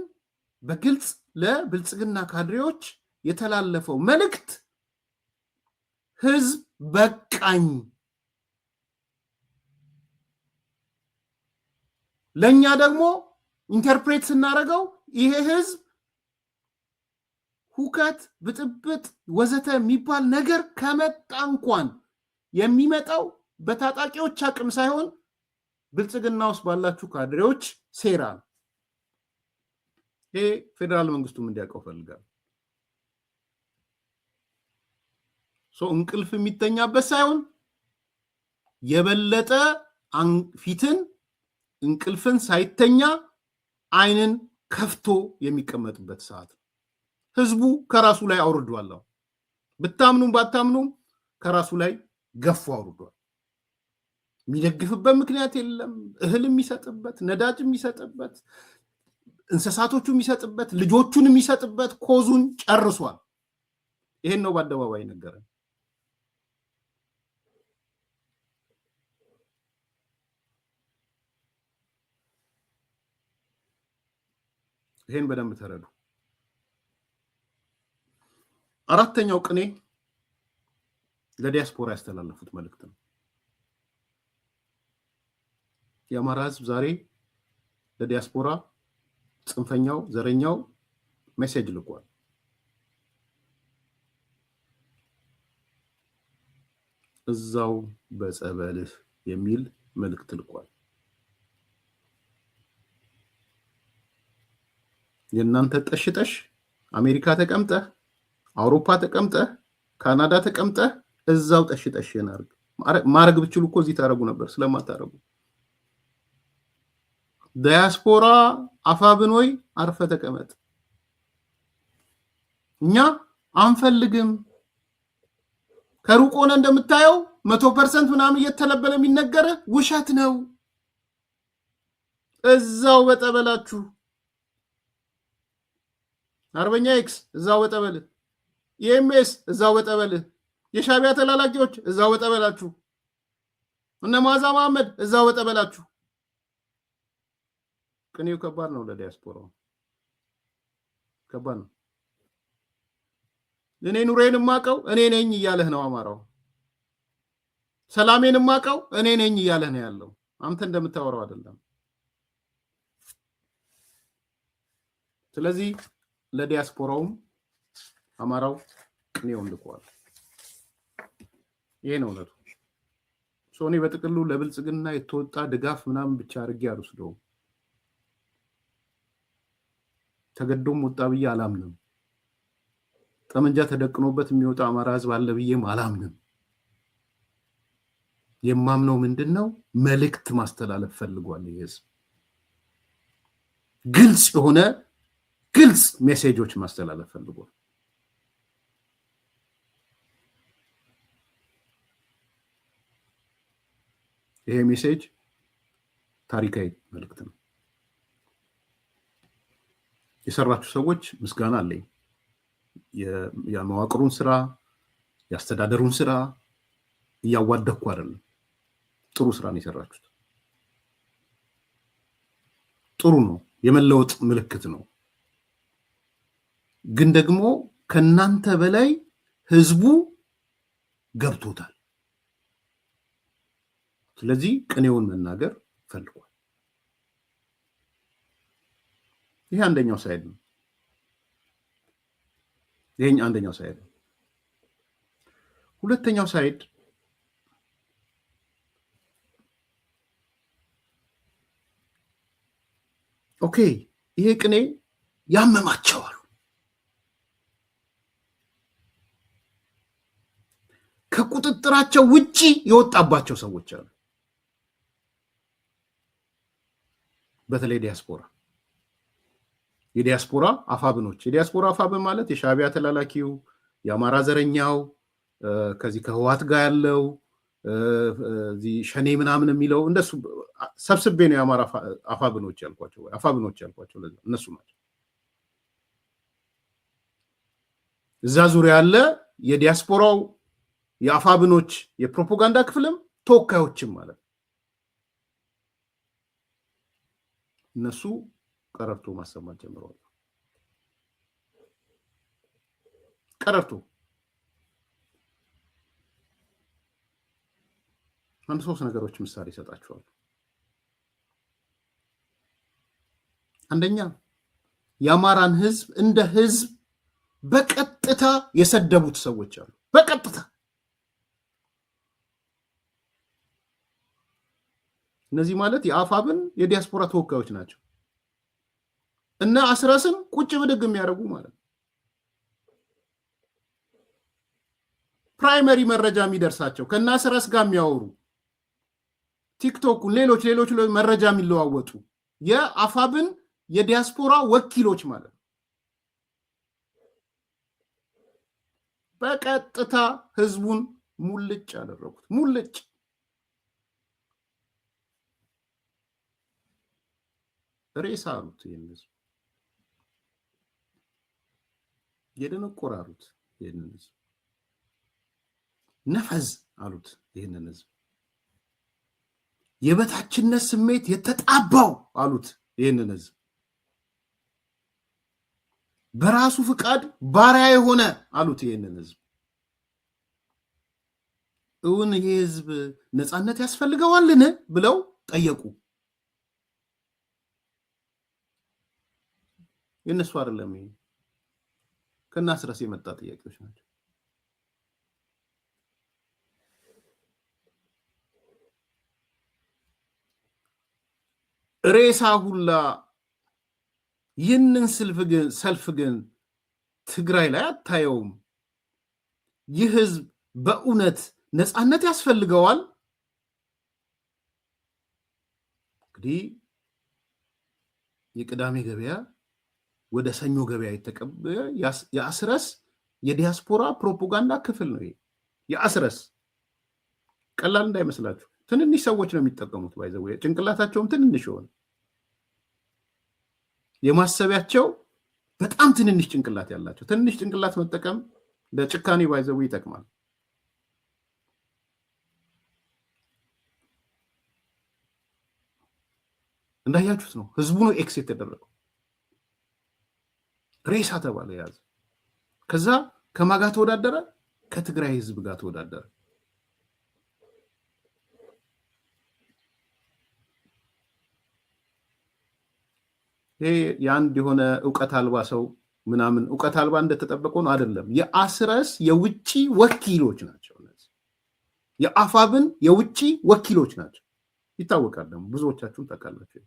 በግልጽ ለብልጽግና ካድሬዎች የተላለፈው መልእክት ህዝብ በቃኝ፣ ለኛ ደግሞ ኢንተርፕሬት ስናደርገው ይሄ ህዝብ ሁከት፣ ብጥብጥ ወዘተ የሚባል ነገር ከመጣ እንኳን የሚመጣው በታጣቂዎች አቅም ሳይሆን ብልጽግና ውስጥ ባላችሁ ካድሬዎች ሴራ ነው። ይሄ ፌደራል መንግስቱም እንዲያውቀው ፈልጋል። እንቅልፍ የሚተኛበት ሳይሆን የበለጠ ፊትን እንቅልፍን ሳይተኛ አይንን ከፍቶ የሚቀመጥበት ሰዓት ነው። ህዝቡ ከራሱ ላይ አውርዷል። ብታምኑም ባታምኑም ከራሱ ላይ ገፎ አውርዷል። የሚደግፍበት ምክንያት የለም። እህል የሚሰጥበት፣ ነዳጅ የሚሰጥበት፣ እንስሳቶቹ የሚሰጥበት፣ ልጆቹን የሚሰጥበት ኮዙን ጨርሷል። ይሄን ነው በአደባባይ ነገረን። ይሄን በደንብ ተረዱ። አራተኛው ቅኔ ለዲያስፖራ ያስተላለፉት መልእክት ነው። የአማራ ህዝብ ዛሬ ለዲያስፖራ ጽንፈኛው ዘረኛው ሜሴጅ ልኳል። እዛው በጸበልህ የሚል መልእክት ልኳል። የእናንተ ጠሽጠሽ አሜሪካ ተቀምጠህ፣ አውሮፓ ተቀምጠህ፣ ካናዳ ተቀምጠህ እዛው ጠሽጠሽ እናርግ። ማረግ ብችሉ እኮ እዚህ ታረጉ ነበር፣ ስለማታረጉ ዲያስፖራ አፋብን ወይ አርፈ ተቀመጥ። እኛ አንፈልግም። ከሩቅ ሆነ እንደምታየው 100% ምናምን እየተለበለ የሚነገር ውሸት ነው። እዛው በጠበላችሁ አርበኛ ኤክስ እዛው በጠበል፣ ኢኤምኤስ እዛው በጠበል፣ የሻቢያ ተላላኪዎች እዛው በጠበላችሁ፣ እነ ማዛ መሐመድ እዛው በጠበላችሁ። ቅኔው ከባድ ነው ለዲያስፖራው፣ ከባድ ነው። እኔ ኑሬን ማቀው እኔ ነኝ እያለህ ነው አማራው። ሰላሜን ማቀው እኔ ነኝ እያለህ ነው ያለው። አንተ እንደምታወራው አይደለም። ስለዚህ ለዲያስፖራውም አማራው ቅኔውን ልኳል። ይሄ ነው ለቱ ሶኔ በጥቅሉ ለብልጽግና የተወጣ ድጋፍ ምናምን ብቻ አድርጌ አልወስደውም። ተገዶም ወጣ ብዬ አላምንም። ጠመንጃ ተደቅኖበት የሚወጣ አማራ ህዝብ አለ ብዬም አላምንም። የማምነው ምንድነው መልእክት ማስተላለፍ ፈልጓል። ይሄስ ግልጽ የሆነ ግልጽ ሜሴጆች ማስተላለፍ ፈልጓል። ይሄ ሜሴጅ ታሪካዊ መልእክት ነው። የሰራችሁ ሰዎች ምስጋና አለኝ። የመዋቅሩን ስራ ያስተዳደሩን ስራ እያዋደኩ አይደለም። ጥሩ ስራ ነው የሰራችሁት። ጥሩ ነው፣ የመለወጥ ምልክት ነው። ግን ደግሞ ከናንተ በላይ ህዝቡ ገብቶታል። ስለዚህ ቅኔውን መናገር ፈልጓል። ይሄ አንደኛው ሳይድ ነው። ይሄን አንደኛው ሳይድ ነው። ሁለተኛው ሳይድ ኦኬ፣ ይሄ ቅኔ ያመማቸዋል። ከቁጥጥራቸው ውጪ የወጣባቸው ሰዎች አሉ። በተለይ ዲያስፖራ፣ የዲያስፖራ አፋብኖች። የዲያስፖራ አፋብን ማለት የሻቢያ ተላላኪው፣ የአማራ ዘረኛው፣ ከዚህ ከህዋት ጋር ያለው እዚህ ሸኔ ምናምን የሚለው እንደሱ ሰብስቤ ነው የአማራ አፋብኖች ያልኳቸው እነሱ ናቸው። እዛ ዙሪያ ያለ የዲያስፖራው የአፋብኖች የፕሮፓጋንዳ ክፍልም ተወካዮችም ማለት ነው። እነሱ ቀረርቶ ማሰማት ጀምረዋል። ቀረርቶ አንድ ሶስት ነገሮች ምሳሌ ይሰጣቸዋል። አንደኛ የአማራን ህዝብ እንደ ህዝብ በቀጥታ የሰደቡት ሰዎች አሉ። በቀጥታ እነዚህ ማለት የአፋብን የዲያስፖራ ተወካዮች ናቸው። እና አስረስን ቁጭ ብድግ የሚያደርጉ ማለት ነው። ፕራይመሪ መረጃ የሚደርሳቸው ከና አስረስ ጋር የሚያወሩ ቲክቶኩን ሌሎች መረጃ የሚለዋወጡ የአፋብን የዲያስፖራ ወኪሎች ማለት ነው። በቀጥታ ህዝቡን ሙልጭ ያደረጉት። ሙልጭ ሬሳ አሉት። ይህን ህዝብ የደነቆራሩት። ይህንን ህዝብ ነፈዝ አሉት። ይህንን ህዝብ የበታችነት ስሜት የተጣባው አሉት። ይህንን ህዝብ በራሱ ፍቃድ ባሪያ የሆነ አሉት። ይህንን ህዝብ እውን ይህ ህዝብ ነፃነት ያስፈልገዋልን ብለው ጠየቁ። የነሱ አይደለም፣ ይሄ ከናስረስ የመጣ ጥያቄዎች ናቸው። ሬሳ ሁላ ይህንን ሰልፍ ግን ትግራይ ላይ አታየውም። ይህ ህዝብ በእውነት ነፃነት ያስፈልገዋል። እንግዲህ የቅዳሜ ገበያ ወደ ሰኞ ገበያ የተቀበለ የአስረስ የዲያስፖራ ፕሮፓጋንዳ ክፍል ነው። ይሄ የአስረስ ቀላል እንዳይመስላችሁ። ትንንሽ ሰዎች ነው የሚጠቀሙት። ባይዘው ጭንቅላታቸውም ትንንሽ ሆነ፣ የማሰቢያቸው በጣም ትንንሽ ጭንቅላት ያላቸው። ትንንሽ ጭንቅላት መጠቀም ለጭካኔ ባይዘው ይጠቅማል። እንዳያችሁት ነው ህዝቡ ነው ኤክስ የተደረገው። ሬሳ ተባለ ያዘ። ከዛ ከማጋ ተወዳደረ፣ ከትግራይ ህዝብ ጋር ተወዳደረ። ይሄ የአንድ የሆነ እውቀት አልባ ሰው ምናምን እውቀት አልባ እንደተጠበቀው ነው አይደለም። የአስረስ የውጪ ወኪሎች ናቸው እነዚህ። የአፋብን የውጪ ወኪሎች ናቸው። ይታወቃል ደግሞ ብዙዎቻችሁም ታውቃላችሁ።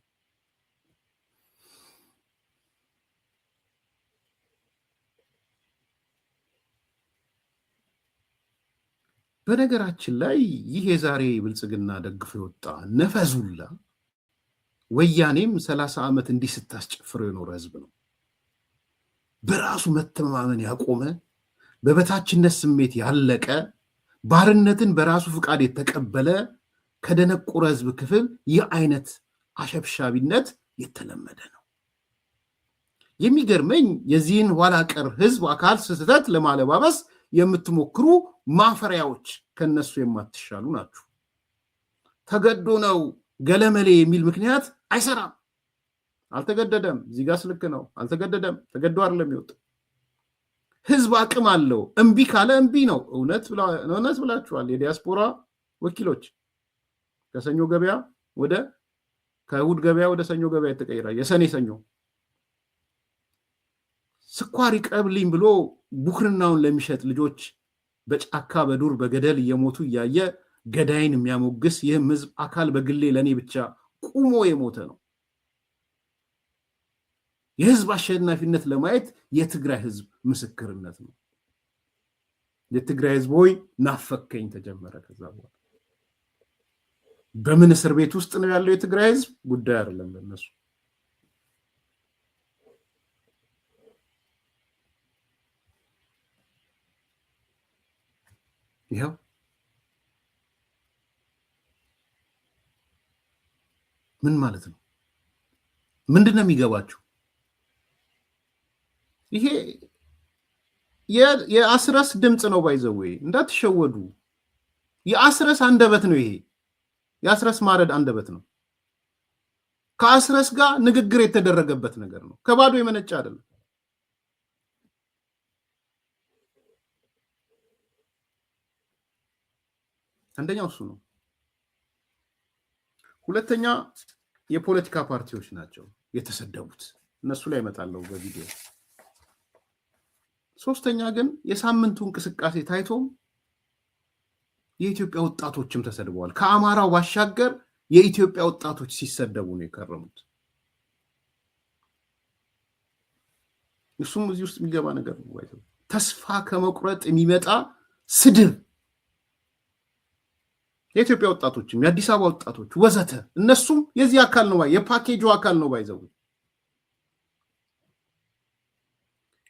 በነገራችን ላይ ይህ የዛሬ ብልጽግና ደግፎ የወጣ ነፈዙላ ወያኔም 30 ዓመት እንዲህ ስታስጨፍረው የኖረ ህዝብ ነው። በራሱ መተማመን ያቆመ፣ በበታችነት ስሜት ያለቀ፣ ባርነትን በራሱ ፍቃድ የተቀበለ ከደነቆረ ህዝብ ክፍል ይህ አይነት አሸብሻቢነት የተለመደ ነው። የሚገርመኝ የዚህን ኋላ ቀር ህዝብ አካል ስህተት ለማለባበስ የምትሞክሩ ማፈሪያዎች ከነሱ የማትሻሉ ናችሁ። ተገዶ ነው ገለመሌ የሚል ምክንያት አይሰራም። አልተገደደም። እዚህ ጋር ስልክ ነው። አልተገደደም። ተገዶ አይደለም የሚወጣው። ህዝብ አቅም አለው። እምቢ ካለ እምቢ ነው። እውነት ብላችኋል። የዲያስፖራ ወኪሎች ከሰኞ ገበያ ከእሑድ ገበያ ወደ ሰኞ ገበያ የተቀየረ የሰኔ ሰኞ ስኳር ይቀብልኝ ብሎ ቡክርናውን ለሚሸጥ ልጆች በጫካ በዱር በገደል እየሞቱ እያየ ገዳይን የሚያሞግስ ይህም ህዝብ አካል በግሌ ለእኔ ብቻ ቁሞ የሞተ ነው። የህዝብ አሸናፊነት ለማየት የትግራይ ህዝብ ምስክርነት ነው። የትግራይ ህዝብ ሆይ ናፈከኝ ተጀመረ። ከዛ በኋላ በምን እስር ቤት ውስጥ ነው ያለው የትግራይ ህዝብ ጉዳይ አይደለም ለነሱ። ይሄው ምን ማለት ነው? ምንድነው የሚገባችሁ? ይሄ የአስረስ ድምፅ ነው። ባይዘው እንዳትሸወዱ። የአስረስ አንደበት ነው። ይሄ የአስረስ ማረድ አንደበት ነው። ከአስረስ ጋር ንግግር የተደረገበት ነገር ነው። ከባዶ የመነጨ አይደለም። አንደኛው እሱ ነው። ሁለተኛ የፖለቲካ ፓርቲዎች ናቸው የተሰደቡት። እነሱ ላይ እመጣለሁ በቪዲዮ። ሶስተኛ ግን የሳምንቱ እንቅስቃሴ ታይቶም የኢትዮጵያ ወጣቶችም ተሰድበዋል። ከአማራው ባሻገር የኢትዮጵያ ወጣቶች ሲሰደቡ ነው የከረሙት። እሱም እዚህ ውስጥ የሚገባ ነገር ነው። ተስፋ ከመቁረጥ የሚመጣ ስድብ የኢትዮጵያ ወጣቶችም የአዲስ አበባ ወጣቶች ወዘተ እነሱም የዚህ አካል ነው፣ የፓኬጁ አካል ነው። ባይዘው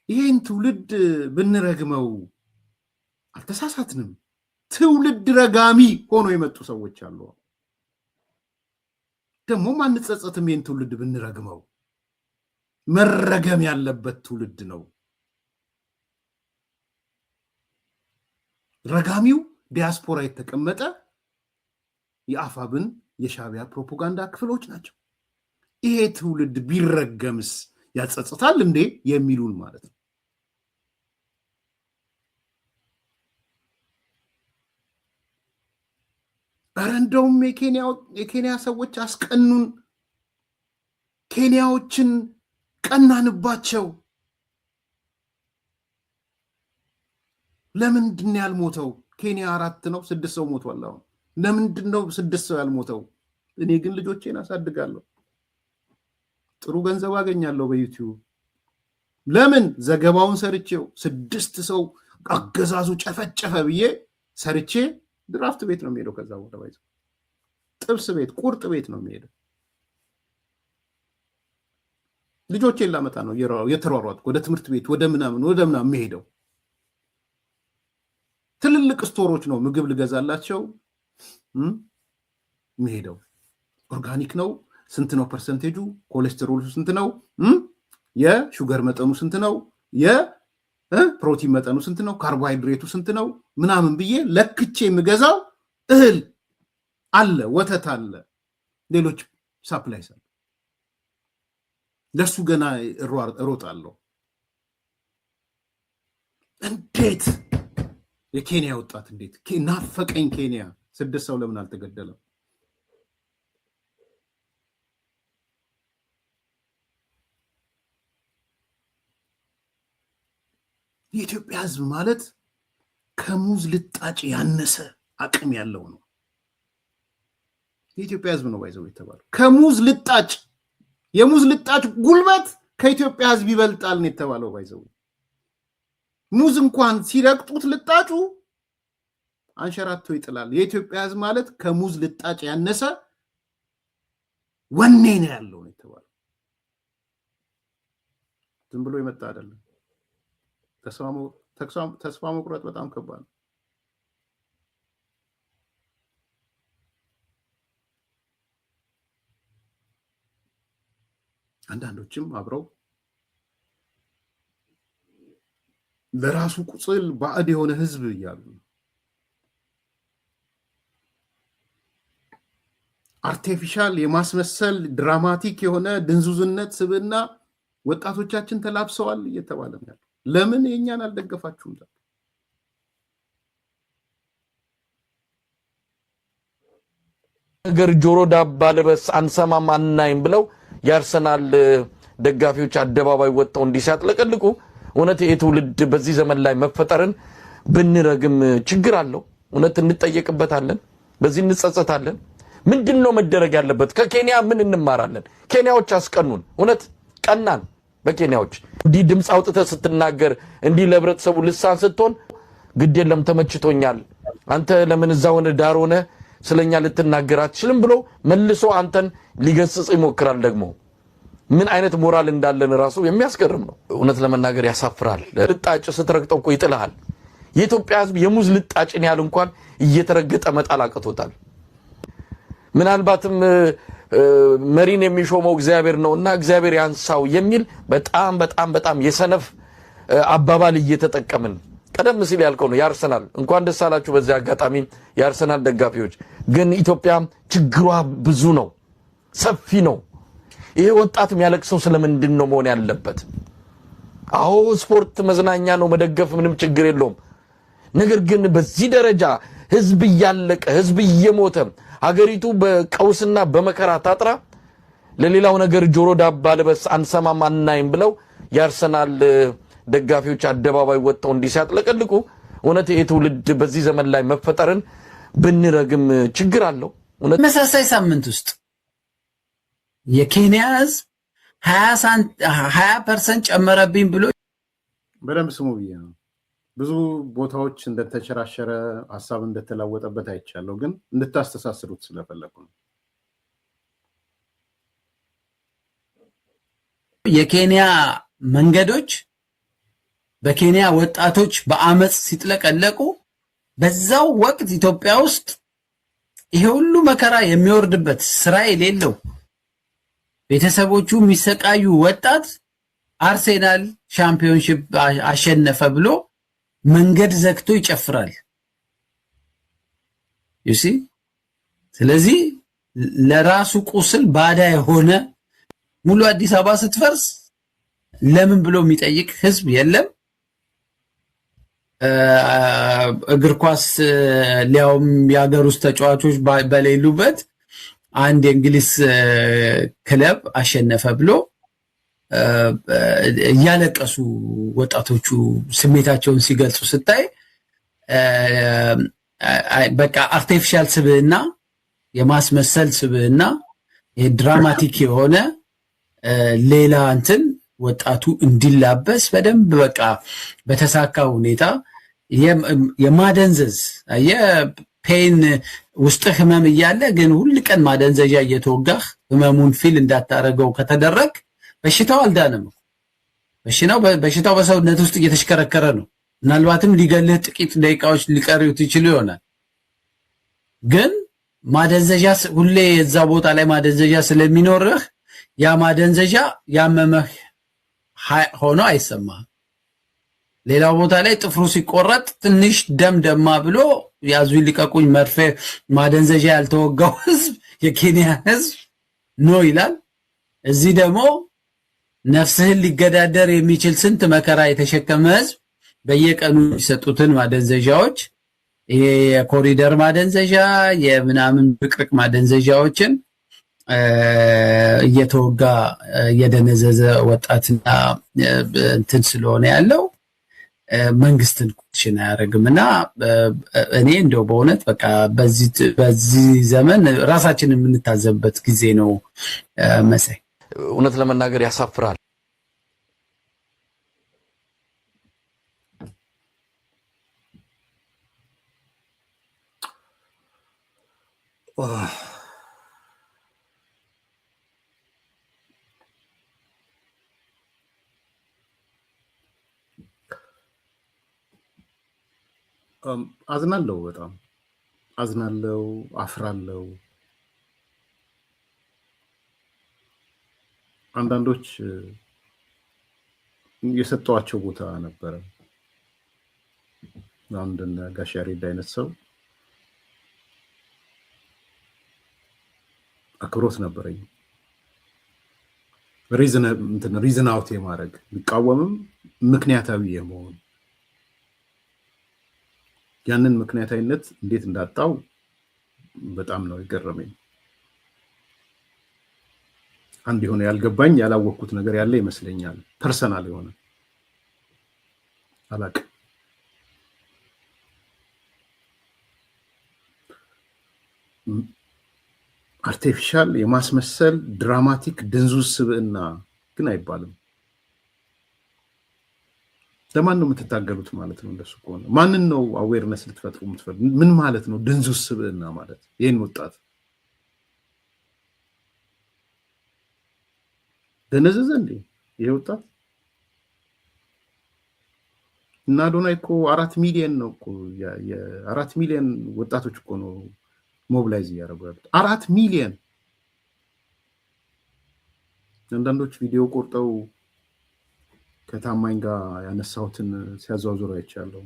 ይሄን ትውልድ ብንረግመው አልተሳሳትንም። ትውልድ ረጋሚ ሆኖ የመጡ ሰዎች አሉ። ደግሞ አንጸጸትም። ይሄን ትውልድ ብንረግመው መረገም ያለበት ትውልድ ነው። ረጋሚው ዲያስፖራ የተቀመጠ የአፋብን የሻዕቢያ ፕሮፓጋንዳ ክፍሎች ናቸው። ይሄ ትውልድ ቢረገምስ ያጸጽታል እንዴ የሚሉን ማለት ነው። ኧረ እንደውም የኬንያ ሰዎች አስቀኑን፣ ኬንያዎችን ቀናንባቸው። ለምንድን ያልሞተው? ኬንያ 4 ነው 6 ሰው ሞቷል። አሁን ለምንድን ነው 6 ሰው ያልሞተው? እኔ ግን ልጆቼን አሳድጋለሁ፣ ጥሩ ገንዘብ አገኛለሁ በዩቲዩብ። ለምን? ዘገባውን ሰርቼው 6 ሰው አገዛዙ ጨፈጨፈ ብዬ ሰርቼ ድራፍት ቤት ነው የሚሄደው። ከዛ ቦታ ባይዘ ጥብስ ቤት፣ ቁርጥ ቤት ነው የሚሄደው። ልጆቼን ላመጣ ነው የተሯሯጥኩ ወደ ትምህርት ቤት ወደ ምናምን የሚሄደው። ትልልቅ ስቶሮች ነው ምግብ ልገዛላቸው የሚሄደው። ኦርጋኒክ ነው። ስንት ነው ፐርሰንቴጁ? ኮሌስትሮሉ ስንት ነው? የሹገር መጠኑ ስንት ነው? የፕሮቲን መጠኑ ስንት ነው? ካርቦሃይድሬቱ ስንት ነው? ምናምን ብዬ ለክቼ የምገዛው እህል አለ፣ ወተት አለ፣ ሌሎች ሳፕላይስ አለ። ለሱ ገና እሮጣለሁ። እንዴት የኬንያ ወጣት እንዴት ናፈቀኝ ኬንያ። 6 ሰው ለምን አልተገደለም? የኢትዮጵያ ሕዝብ ማለት ከሙዝ ልጣጭ ያነሰ አቅም ያለው ነው። የኢትዮጵያ ሕዝብ ነው ባይዘው የተባለው ከሙዝ ልጣጭ፣ የሙዝ ልጣጭ ጉልበት ከኢትዮጵያ ሕዝብ ይበልጣል ነው የተባለው ባይዘው። ሙዝ እንኳን ሲረግጡት ልጣጩ አንሸራቶ ይጥላል። የኢትዮጵያ ሕዝብ ማለት ከሙዝ ልጣጭ ያነሰ ወኔ ነው ያለው ነው የተባለው። ዝም ብሎ የመጣ አይደለም። ተስፋ መቁረጥ በጣም ከባድ ነው። አንዳንዶችም አብረው ለራሱ ቁስል ባዕድ የሆነ ህዝብ እያሉ አርቲፊሻል የማስመሰል ድራማቲክ የሆነ ድንዙዝነት ስብዕና ወጣቶቻችን ተላብሰዋል እየተባለ ነው። ለምን የኛን አልደገፋችሁም? ነገር ጆሮ ዳባ ልበስ አንሰማም አናይም ብለው የአርሰናል ደጋፊዎች አደባባይ ወጣው እንዲሳጥለቀልቁ እውነት የትውልድ በዚህ ዘመን ላይ መፈጠርን ብንረግም ችግር አለው። እውነት እንጠየቅበታለን፣ በዚህ እንጸጸታለን። ምንድነው መደረግ ያለበት? ከኬንያ ምን እንማራለን? ኬንያዎች አስቀኑን፣ እውነት ቀናን። በኬንያዎች እንዲህ ድምፅ አውጥተህ ስትናገር እንዲህ ለህብረተሰቡ ልሳን ስትሆን ግድ የለም ተመችቶኛል፣ አንተ ለምን እዛው ዳር ሆነ ስለኛ ልትናገር አትችልም ብሎ መልሶ አንተን ሊገስጽ ይሞክራል። ደግሞ ምን አይነት ሞራል እንዳለን ራሱ የሚያስገርም ነው። እውነት ለመናገር ያሳፍራል። ልጣጭ ስትረግጠው እኮ ይጥልሃል። የኢትዮጵያ ህዝብ የሙዝ ልጣጭን ያህል እንኳን እየተረገጠ መጣል አቅቶታል። ምናልባትም መሪን የሚሾመው እግዚአብሔር ነውና እግዚአብሔር ያንሳው የሚል በጣም በጣም በጣም የሰነፍ አባባል እየተጠቀምን ቀደም ሲል ያልከው ነው ያርሰናል እንኳን ደስ አላችሁ በዚህ አጋጣሚ ያርሰናል ደጋፊዎች። ግን ኢትዮጵያ ችግሯ ብዙ ነው፣ ሰፊ ነው። ይሄ ወጣት የሚያለቅሰው ስለምንድን ነው መሆን ያለበት? አዎ ስፖርት መዝናኛ ነው፣ መደገፍ ምንም ችግር የለውም። ነገር ግን በዚህ ደረጃ ህዝብ እያለቀ ህዝብ እየሞተ ሀገሪቱ በቀውስና በመከራ ታጥራ ለሌላው ነገር ጆሮ ዳባ ልበስ አንሰማም አናይም ብለው ያርሰናል ደጋፊዎች አደባባይ ወጥተው እንዲያጥለቀልቁ እውነት የትውልድ በዚህ ዘመን ላይ መፈጠርን ብንረግም ችግር አለው? መሳሳይ ሳምንት ውስጥ የኬንያ ህዝብ 20% ጨመረብኝ ብሎ በደንብ ስሙ ብዬ ነው። ብዙ ቦታዎች እንደተቸራሸረ ሐሳብ እንደተላወጠበት አይቻለሁ፣ ግን እንድታስተሳስሩት ስለፈለኩ ነው። የኬንያ መንገዶች በኬንያ ወጣቶች በአመጽ ሲጥለቀለቁ በዛው ወቅት ኢትዮጵያ ውስጥ ይሄ ሁሉ መከራ የሚወርድበት ስራ የሌለው ቤተሰቦቹ የሚሰቃዩ ወጣት አርሴናል ሻምፒዮንሺፕ አሸነፈ ብሎ መንገድ ዘግቶ ይጨፍራል። ዩሲ ስለዚህ ለራሱ ቁስል ባዳ የሆነ ሙሉ አዲስ አበባ ስትፈርስ ለምን ብሎ የሚጠይቅ ህዝብ የለም። እግር ኳስ ሊያውም የሀገር ውስጥ ተጫዋቾች በሌሉበት አንድ የእንግሊዝ ክለብ አሸነፈ ብሎ እያለቀሱ ወጣቶቹ ስሜታቸውን ሲገልጹ ስታይ በቃ አርቲፊሻል ስብዕና፣ የማስመሰል ስብዕና፣ የድራማቲክ የሆነ ሌላ እንትን ወጣቱ እንዲላበስ በደንብ በቃ በተሳካ ሁኔታ የማደንዘዝ የፔን ውስጥ ህመም እያለ ግን ሁሉ ቀን ማደንዘዣ እየተወጋህ ህመሙን ፊል እንዳታረገው ከተደረግ በሽታው አልዳነም። በሽታው በሰውነት ውስጥ እየተሽከረከረ ነው። ምናልባትም ሊገልህ ጥቂት ደቂቃዎች ሊቀሩት ይችሉ ይሆናል። ግን ማደንዘዣ ሁሌ የዛ ቦታ ላይ ማደንዘዣ ስለሚኖርህ ያ ማደንዘዣ ያመመህ ሆኖ አይሰማህም። ሌላው ቦታ ላይ ጥፍሩ ሲቆረጥ ትንሽ ደም ደማ ብሎ ያዙ ሊቀቁኝ መርፌ ማደንዘዣ ያልተወጋው ህዝብ የኬንያ ህዝብ ኖ ይላል። እዚህ ደግሞ ነፍስህን ሊገዳደር የሚችል ስንት መከራ የተሸከመ ህዝብ በየቀኑ የሚሰጡትን ማደንዘዣዎች የኮሪደር ማደንዘዣ የምናምን ብቅርቅ ማደንዘዣዎችን እየተወጋ የደነዘዘ ወጣትና እንትን ስለሆነ ያለው መንግስትን ኩሽን አያደርግምና እኔ እንደው በእውነት በቃ በዚህ ዘመን ራሳችንን የምንታዘብበት ጊዜ ነው መሳይ። እውነት ለመናገር ያሳፍራል። አዝናለሁ፣ በጣም አዝናለሁ፣ አፍራለሁ። አንዳንዶች የሰጠዋቸው ቦታ ነበረ። አንድ ጋሽ ያሬድ አይነት ሰው አክብሮት ነበረኝ። ሪዝን አውት የማድረግ ቢቃወምም ምክንያታዊ የመሆን ያንን ምክንያታዊነት እንዴት እንዳጣው በጣም ነው የገረመኝ። አንድ የሆነ ያልገባኝ ያላወቅኩት ነገር ያለ ይመስለኛል። ፐርሰናል የሆነ አላቅም። አርቲፊሻል የማስመሰል ድራማቲክ ድንዙዝ ስብዕና ግን አይባልም። ለማን ነው የምትታገሉት ማለት ነው? እንደሱ ከሆነ ማንን ነው አዌርነስ ልትፈጥሩ የምትፈልጉ? ምን ማለት ነው ድንዙዝ ስብዕና ማለት? ይህን ወጣት ደነዘዘ እንዴ? ይሄ ወጣት እና አዶናይ እኮ 4 ሚሊዮን ነው እኮ የ4 ሚሊዮን ወጣቶች እኮ ነው ሞቢላይዝ እያደረጉ ያሉት 4 ሚሊዮን። አንዳንዶች ቪዲዮ ቆርጠው ከታማኝ ጋር ያነሳሁትን ሲያዟዙሩ አይቻለሁ።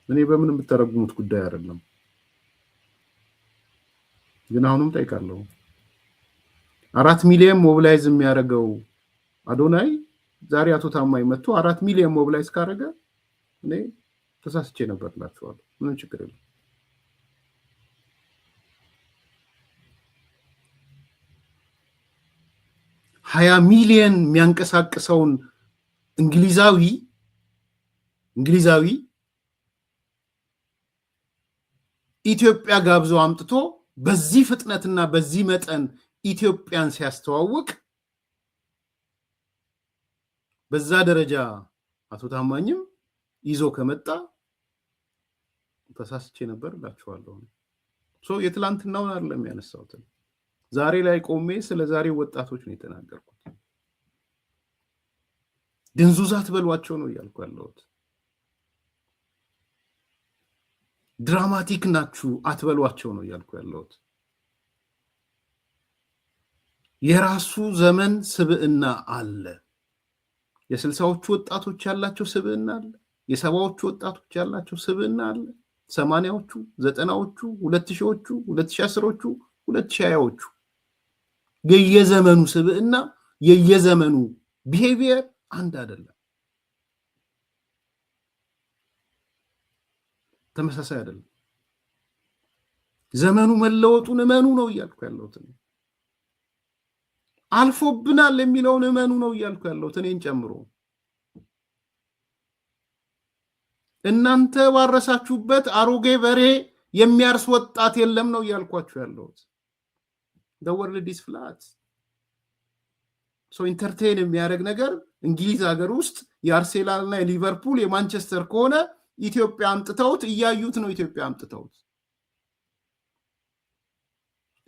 እኔ በምን የምትተረጉሙት ጉዳይ አይደለም፣ ግን አሁንም ጠይቃለሁ 4 ሚሊዮን ሞቢላይዝ የሚያደርገው አዶናይ ዛሬ አቶ ታማኝ መጥቶ 4 ሚሊዮን ሞቢላይዝ ካደረገ እኔ ተሳስቼ ነበር እላችኋለሁ። ምንም ችግር የለም። ሀያ ሚሊዮን የሚያንቀሳቅሰውን እንግሊዛዊ ኢትዮጵያ ጋብዞ አምጥቶ በዚህ ፍጥነትና በዚህ መጠን ኢትዮጵያን ሲያስተዋውቅ በዛ ደረጃ አቶ ታማኝም ይዞ ከመጣ ተሳስቼ ነበር እላችኋለሁ። የትላንትናውን አይደለም ያነሳሁት፣ ዛሬ ላይ ቆሜ ስለ ዛሬ ወጣቶች ነው የተናገርኩት። ድንዙዛት በሏቸው ነው እያልኩ ያለሁት። ድራማቲክ ናችሁ አትበሏቸው ነው እያልኩ ያለሁት። የራሱ ዘመን ስብዕና አለ። የ60ዎቹ ወጣቶች ያላቸው ስብዕና አለ። የ70ዎቹ ወጣቶች ያላቸው ስብዕና አለ። 80ዎቹ፣ 90ዎቹ፣ 2000ዎቹ፣ 2010ዎቹ፣ 2020ዎቹ የየዘመኑ ስብዕና የየዘመኑ ቢሄቪየር አንድ አይደለም፣ ተመሳሳይ አይደለም። ዘመኑ መለወጡን እመኑ ነው እያልኩ ያለሁት። አልፎብናል የሚለውን እመኑ ነው እያልኩ ያለሁት፣ እኔን ጨምሮ። እናንተ ባረሳችሁበት አሮጌ በሬ የሚያርስ ወጣት የለም ነው እያልኳችሁ ያለሁት። the world is flat so entertain የሚያደርግ ነገር እንግሊዝ ሀገር ውስጥ የአርሴናል እና የሊቨርፑል የማንቸስተር ከሆነ ኢትዮጵያ አምጥተውት እያዩት ነው። ኢትዮጵያ አምጥተውት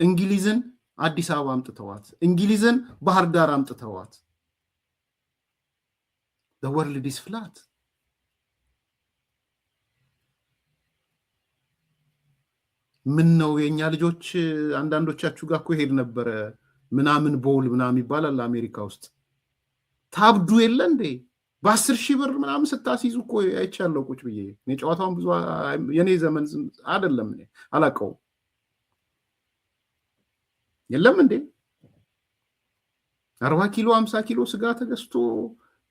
እንግሊዝን አዲስ አበባ አምጥተዋት፣ እንግሊዝን ባህር ዳር አምጥተዋት። the world is flat ምን ነው የኛ ልጆች አንዳንዶቻችሁ ጋር እኮ ሄድ ነበር ምናምን ቦል ምናምን ይባላል አሜሪካ ውስጥ። ታብዱ የለ እንዴ በ10,000 ብር ምናምን ስታስይዙ እኮ አይቻለሁ ቁጭ ብዬ። እኔ ጨዋታውን ብዙ የኔ ዘመን አይደለም እኔ አላውቀውም። የለም እንዴ 40 ኪሎ 50 ኪሎ ስጋ ተገዝቶ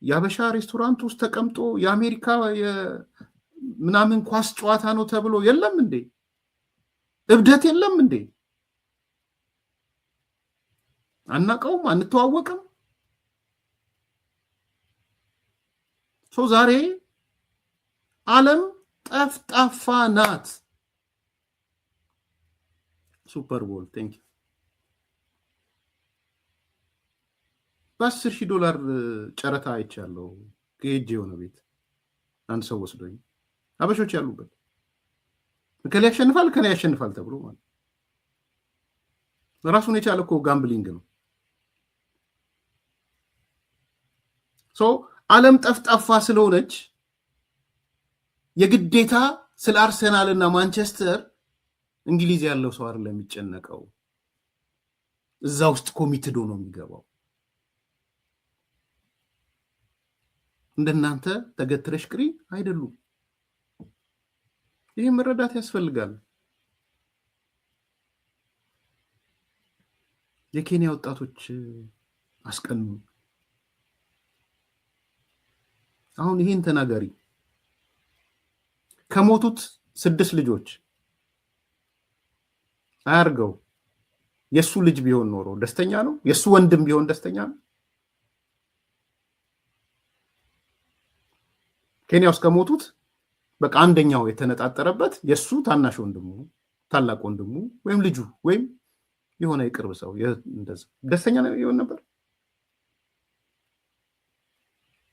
ያበሻ ሬስቶራንት ውስጥ ተቀምጦ የአሜሪካ ምናምን ኳስ ጨዋታ ነው ተብሎ የለም እንዴ? እብደት የለም እንዴ? አናቀውም? አንተዋወቅም? ዛሬ ዓለም ጠፍጣፋ ናት። ሱፐር ቦል ቴንክ ዩ $10,000 ጨረታ አይቻለሁ። ከሄጄ የሆነ ቤት አንድ ሰው ወስዶኝ አበሾች ያሉበት ከሌ ያሸንፋል ከኔ ያሸንፋል ተብሎ ማለት ራሱን የቻለ እኮ ጋምብሊንግ ነው። ዓለም ጠፍጣፋ ስለሆነች የግዴታ ስለ አርሰናል እና ማንቸስተር እንግሊዝ ያለው ሰው አይደለም የሚጨነቀው፣ እዛ ውስጥ ኮሚትዶ ነው የሚገባው። እንደናንተ ተገትረሽ ቅሪ አይደሉም። ይሄ መረዳት ያስፈልጋል። የኬንያ ወጣቶች አስቀኑ። አሁን ይሄን ተናጋሪ ከሞቱት 6 ልጆች አያርገው የሱ ልጅ ቢሆን ኖሮ ደስተኛ ነው? የሱ ወንድም ቢሆን ደስተኛ ነው? ኬንያ ውስጥ ከሞቱት በቃ አንደኛው የተነጣጠረበት የሱ ታናሽ ወንድሙ፣ ታላቅ ወንድሙ ወይም ልጁ ወይም የሆነ የቅርብ ሰው እንደዛ ደስተኛ ነው ይሆን ነበር?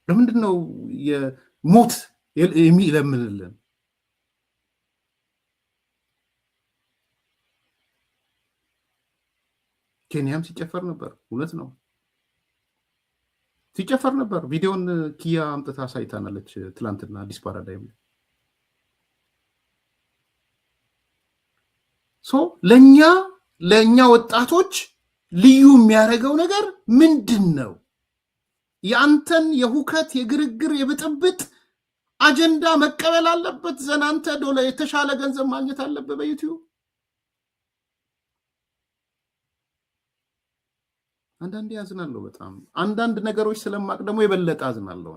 ለምንድን ነው የሞት የሚለምንልን? ኬንያም ሲጨፈር ነበር፣ እውነት ነው። ሲጨፈር ነበር። ቪዲዮን ኪያ አምጥታ ሳይታናለች ትላንትና አዲስ ፓራዳይም። ለኛ ወጣቶች ልዩ የሚያደርገው ነገር ምንድነው? ያንተን የሁከት የግርግር የብጥብጥ አጀንዳ መቀበል አለበት። ዘናንተ ዶላ የተሻለ ገንዘብ ማግኘት አለበት በዩቲዩብ። አንዳንዴ ያዝናለሁ በጣም አንዳንድ ነገሮች ስለማቅ ደግሞ የበለጠ አዝናለሁ።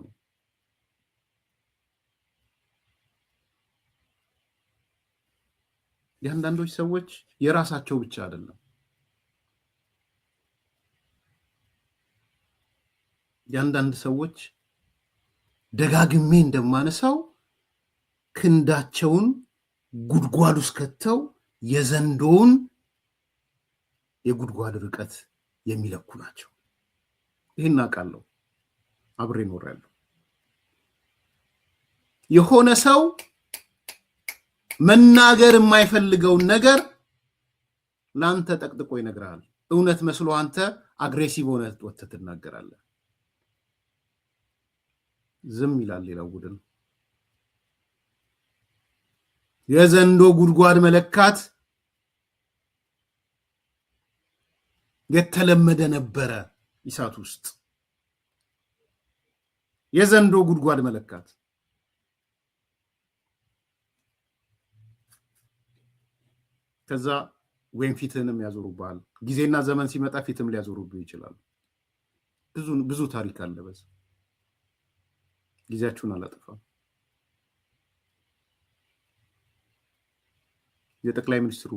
የአንዳንዶች ሰዎች የራሳቸው ብቻ አይደለም። የአንዳንድ ሰዎች ደጋግሜ እንደማነሳው ክንዳቸውን ጉድጓድ ውስጥ ከተው የዘንዶውን የጉድጓድ ርቀት የሚለኩ ናቸው። ይህን አውቃለሁ፣ አብሬ እኖራለሁ። የሆነ ሰው መናገር የማይፈልገውን ነገር ላንተ ጠቅጥቆ ይነግራል። እውነት መስሎ አንተ አግሬሲቭ ሆነ ወጥተህ ትናገራለህ። ዝም ይላል ሌላው ቡድን። የዘንዶ ጉድጓድ መለካት የተለመደ ነበረ ኢሳት ውስጥ። የዘንዶ ጉድጓድ መለካት ከዛ ወይም ፊትህንም ያዞሩብሃል። ጊዜና ዘመን ሲመጣ ፊትም ሊያዞሩብህ ይችላሉ። ብዙ ታሪክ አለ በዛ። ጊዜያችሁን አላጠፋም። የጠቅላይ ሚኒስትሩ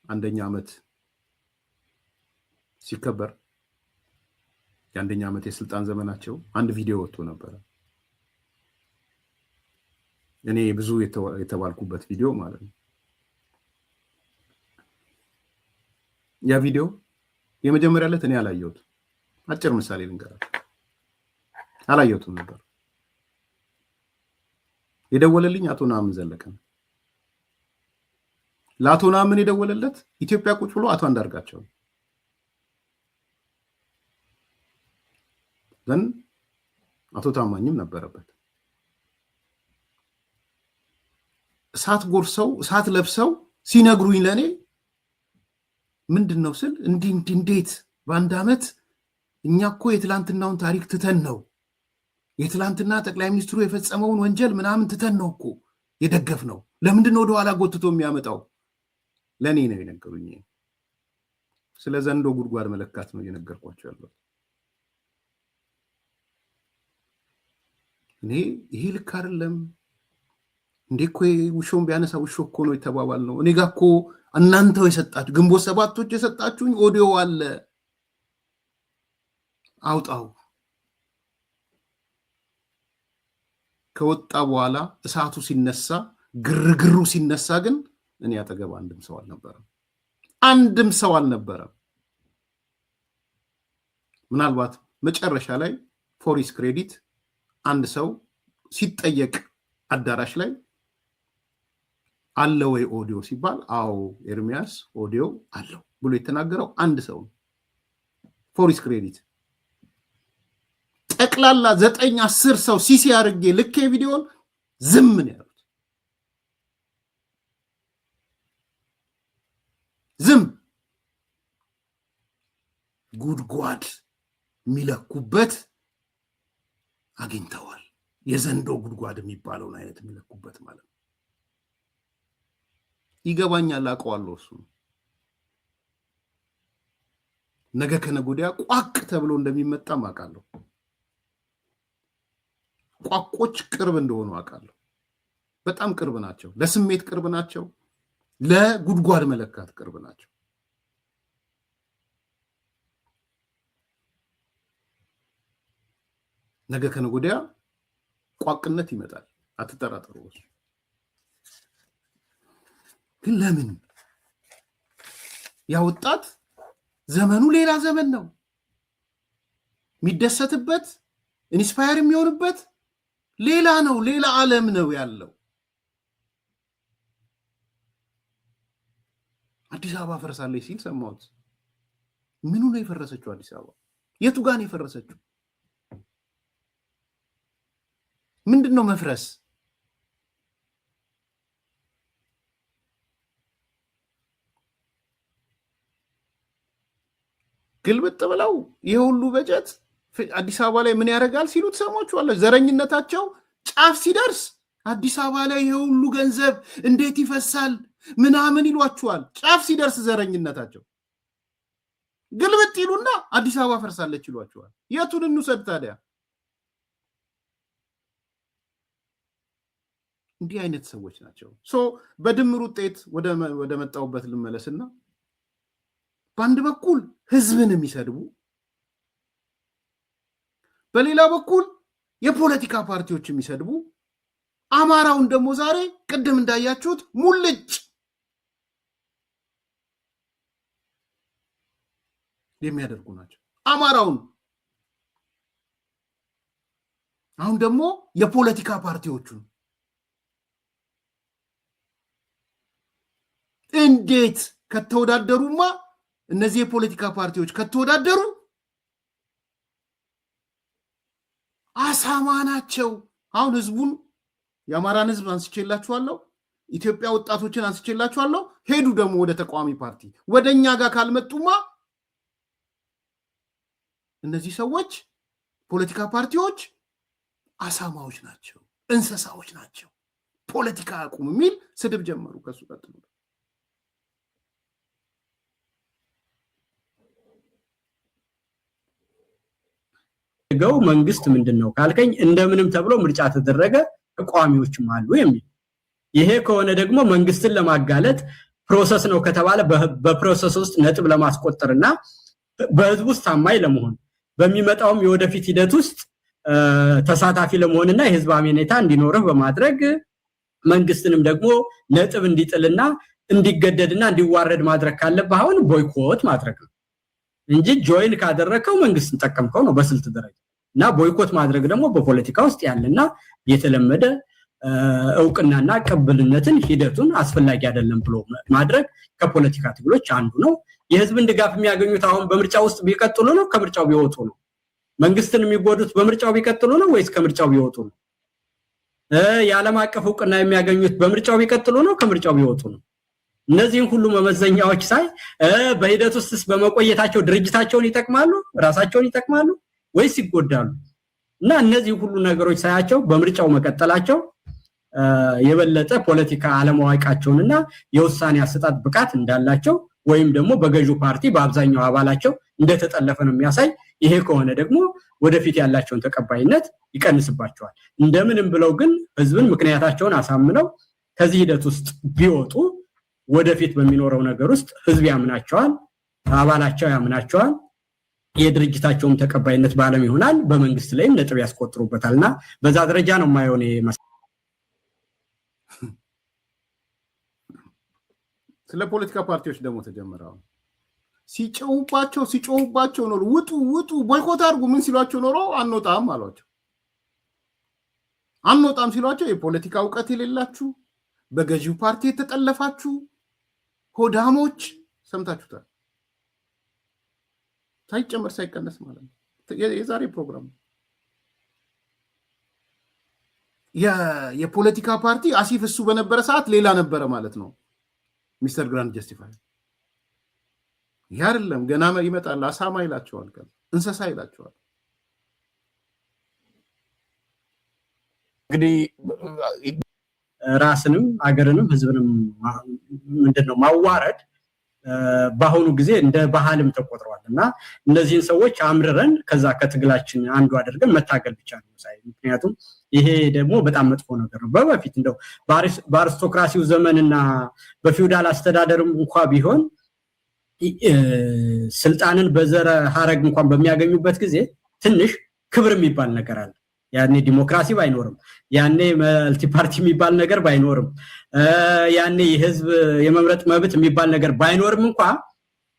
1ኛ ዓመት ሲከበር የ1ኛ ዓመት የስልጣን ዘመናቸው አንድ ቪዲዮ ወጥቶ ነበር። እኔ ብዙ የተባልኩበት ቪዲዮ ማለት ነው። ያ ቪዲዮ የመጀመሪያ ዕለት እኔ አላየሁት። አጭር ምሳሌ ልንገራችሁ። አላየሁትም ነበር። የደወለልኝ አቶ ናምን ዘለቀ ነው። ለአቶ ናምን የደወለለት ኢትዮጵያ ቁጭ ብሎ አቶ አንዳርጋቸው ግን አቶ ታማኝም ነበረበት። እሳት ጎርሰው እሳት ለብሰው ሲነግሩኝ ለኔ ምንድነው ስል እንዴት በአንድ ዓመት እኛ እኮ የትላንትናውን ታሪክ ትተን ነው የትላንትና ጠቅላይ ሚኒስትሩ የፈጸመውን ወንጀል ምናምን ትተን ነው እኮ የደገፍ ነው። ለምንድነው ወደ ኋላ ጎትቶ የሚያመጣው? ለኔ ነው የነገሩኝ። ስለ ዘንዶ ጉድጓድ መለካት ነው የነገርኳቸው ያለው። እኔ ይሄ ልክ አይደለም እንዴ እኮ ውሾን ቢያነሳ ውሾ እኮ ነው የተባባል ነው። እኔ ጋር እኮ እናንተው የሰጣችሁ ግንቦት ሰባቶች የሰጣችሁኝ ኦዲዮ አለ፣ አውጣው። ከወጣ በኋላ እሳቱ ሲነሳ ግርግሩ ሲነሳ ግን እኔ አጠገብ አንድም ሰው አልነበረም። ምናልባት መጨረሻ ላይ ፎሪስ ክሬዲት አንድ ሰው ሲጠየቅ አዳራሽ ላይ አለ ወይ ኦዲዮ ሲባል አዎ ኤርሚያስ ኦዲዮ አለው ብሎ የተናገረው አንድ ሰው ፎሪስ ክሬዲት። ጠቅላላ 9-10 ሰው ሲሲ አድርጌ ልኬ ቪዲዮን ዝም ነው ያሉት። ዝም። ጉድጓድ የሚለኩበት አግኝተዋል። የዘንዶ ጉድጓድ የሚባለውን አይነት የሚለኩበት ማለት ነው። ይገባኛል፣ አውቀዋለሁ። እሱ ነገ ከነገ ወዲያ ቋቅ ተብሎ እንደሚመጣም አውቃለሁ። ቋቆች ቅርብ እንደሆኑ አውቃለሁ። በጣም ቅርብ ናቸው። ለስሜት ቅርብ ናቸው። ለጉድጓድ መለካት ቅርብ ናቸው። ነገ ከነገ ወዲያ ቋቅነት ይመጣል፣ አትጠራጠሩ። ግን ለምን ያ ወጣት ዘመኑ ሌላ ዘመን ነው የሚደሰትበት፣ ኢንስፓየር የሚሆንበት ሌላ ነው፣ ሌላ ዓለም ነው ያለው። አዲስ አበባ ፈርሳለች ሲል ሰማሁት። ምኑ ነው የፈረሰችው? አዲስ አበባ የቱ ጋር ነው የፈረሰችው? ምንድነው መፍረስ? ግልብጥ ብለው ይሄ ሁሉ በጀት አዲስ አበባ ላይ ምን ያደርጋል ሲሉ ትሰማችኋለች። ዘረኝነታቸው ጫፍ ሲደርስ አዲስ አበባ ላይ ይሄ ሁሉ ገንዘብ እንዴት ይፈሳል ምናምን ይሏችኋል። ጫፍ ሲደርስ ዘረኝነታቸው ግልብጥ ይሉና አዲስ አበባ ፈርሳለች ይሏችኋል። የቱን እንውሰድ ታዲያ? እንዲህ አይነት ሰዎች ናቸው። በድምር ውጤት ወደ መጣውበት ልመለስና በአንድ በኩል ህዝብን የሚሰድቡ፣ በሌላ በኩል የፖለቲካ ፓርቲዎች የሚሰድቡ፣ አማራውን ደግሞ ዛሬ ቅድም እንዳያችሁት ሙልጭ የሚያደርጉ ናቸው። አማራውን አሁን ደግሞ የፖለቲካ ፓርቲዎቹን እንዴት ከተወዳደሩማ እነዚህ የፖለቲካ ፓርቲዎች ከተወዳደሩ አሳማ ናቸው። አሁን ህዝቡን የአማራን ህዝብ አንስቼላችኋለሁ፣ ኢትዮጵያ ወጣቶችን አንስቼላችኋለሁ። ሄዱ ደግሞ ወደ ተቃዋሚ ፓርቲ ወደኛ ጋር ካልመጡማ እነዚህ ሰዎች ፖለቲካ ፓርቲዎች አሳማዎች ናቸው፣ እንስሳዎች ናቸው፣ ፖለቲካ አቁም የሚል ስድብ ጀመሩ። ከሱ ቀጥሎ ገው መንግስት ምንድነው ካልከኝ እንደምንም ተብሎ ምርጫ ተደረገ ተቃዋሚዎችም አሉ የሚል ይሄ ከሆነ ደግሞ መንግስትን ለማጋለጥ ፕሮሰስ ነው ከተባለ በፕሮሰስ ውስጥ ነጥብ ለማስቆጠርና በህዝብ ውስጥ ታማኝ ለመሆን በሚመጣውም የወደፊት ሂደት ውስጥ ተሳታፊ ለመሆንና የህዝብ አመኔታ እንዲኖርህ በማድረግ መንግስትንም ደግሞ ነጥብ እንዲጥልና እንዲገደድና እንዲዋረድ ማድረግ ካለበት አሁን ቦይኮት ማድረግ ነው እንጂ ጆይን ካደረከው መንግስትን ተጠቀምከው ነው በስልት ደረጃ። እና ቦይኮት ማድረግ ደግሞ በፖለቲካ ውስጥ ያለና የተለመደ እውቅናና ቅብልነትን ሂደቱን አስፈላጊ አይደለም ብሎ ማድረግ ከፖለቲካ ትግሎች አንዱ ነው። የህዝብን ድጋፍ የሚያገኙት አሁን በምርጫ ውስጥ ቢቀጥሉ ነው ከምርጫው ቢወጡ ነው? መንግስትን የሚጎዱት በምርጫው ቢቀጥሉ ነው ወይስ ከምርጫው ቢወጡ ነው? የዓለም አቀፍ እውቅና የሚያገኙት በምርጫው ቢቀጥሉ ነው ከምርጫው ቢወጡ ነው? እነዚህን ሁሉ መመዘኛዎች ሳይ በሂደት ውስጥ በመቆየታቸው ድርጅታቸውን ይጠቅማሉ፣ ራሳቸውን ይጠቅማሉ ወይስ ይጎዳሉ? እና እነዚህ ሁሉ ነገሮች ሳያቸው በምርጫው መቀጠላቸው የበለጠ ፖለቲካ አለማዋቂያቸውንና የውሳኔ አሰጣጥ ብቃት እንዳላቸው ወይም ደግሞ በገዢው ፓርቲ በአብዛኛው አባላቸው እንደተጠለፈ ነው የሚያሳይ። ይሄ ከሆነ ደግሞ ወደፊት ያላቸውን ተቀባይነት ይቀንስባቸዋል። እንደምንም ብለው ግን ህዝብን ምክንያታቸውን አሳምነው ከዚህ ሂደት ውስጥ ቢወጡ ወደፊት በሚኖረው ነገር ውስጥ ህዝብ ያምናቸዋል፣ አባላቸው ያምናቸዋል፣ የድርጅታቸውም ተቀባይነት ባለም ይሆናል፣ በመንግስት ላይም ነጥብ ያስቆጥሩበታልና በዛ ደረጃ ነው ማየው ነው። ስለ ፖለቲካ ፓርቲዎች ደግሞ ተጀመረው ሲጮሁባቸው ነው ውጡ ቦይኮት አድርጉ ምን ሲሏቸው ኖሮ አንወጣም አሏቸው። አንወጣም ሲሏቸው የፖለቲካ ዕውቀት የሌላችሁ በገዢው ፓርቲ የተጠለፋችሁ ሆዳሞች ሰምታችሁታል። ሳይጨመር ሳይቀነስ ማለት ነው። የዛሬ ፕሮግራም የፖለቲካ ፓርቲ አሲፍ እሱ በነበረ ሰዓት ሌላ ነበረ ማለት ነው። ሚስተር ግራንድ ጀስቲፋይ ይሄ አይደለም። ገና ይመጣል። አሳማ ይላቸዋል፣ እንስሳ ይላቸዋል። እንግዲህ ራስንም አገርንም ህዝብንም ምንድነው ማዋረድ በአሁኑ ጊዜ እንደ ባህልም ተቆጥሯልና እነዚህን ሰዎች አምርረን ከዛ ከትግላችን አንዱ አድርገን መታገል ብቻ ነው ሳይ። ምክንያቱም ይሄ ደግሞ በጣም መጥፎ ነገር ነው። በፊት እንደው በአሪስቶክራሲው ዘመንና በፊውዳል አስተዳደርም እንኳን ቢሆን ስልጣንን በዘረ ሐረግ እንኳን በሚያገኙበት ጊዜ ትንሽ ክብር የሚባል ነገር አለ። ያኔ ዲሞክራሲ ባይኖርም፣ ያኔ መልቲ ፓርቲ የሚባል ነገር ባይኖርም፣ ያኔ የህዝብ የመምረጥ መብት የሚባል ነገር ባይኖርም እንኳን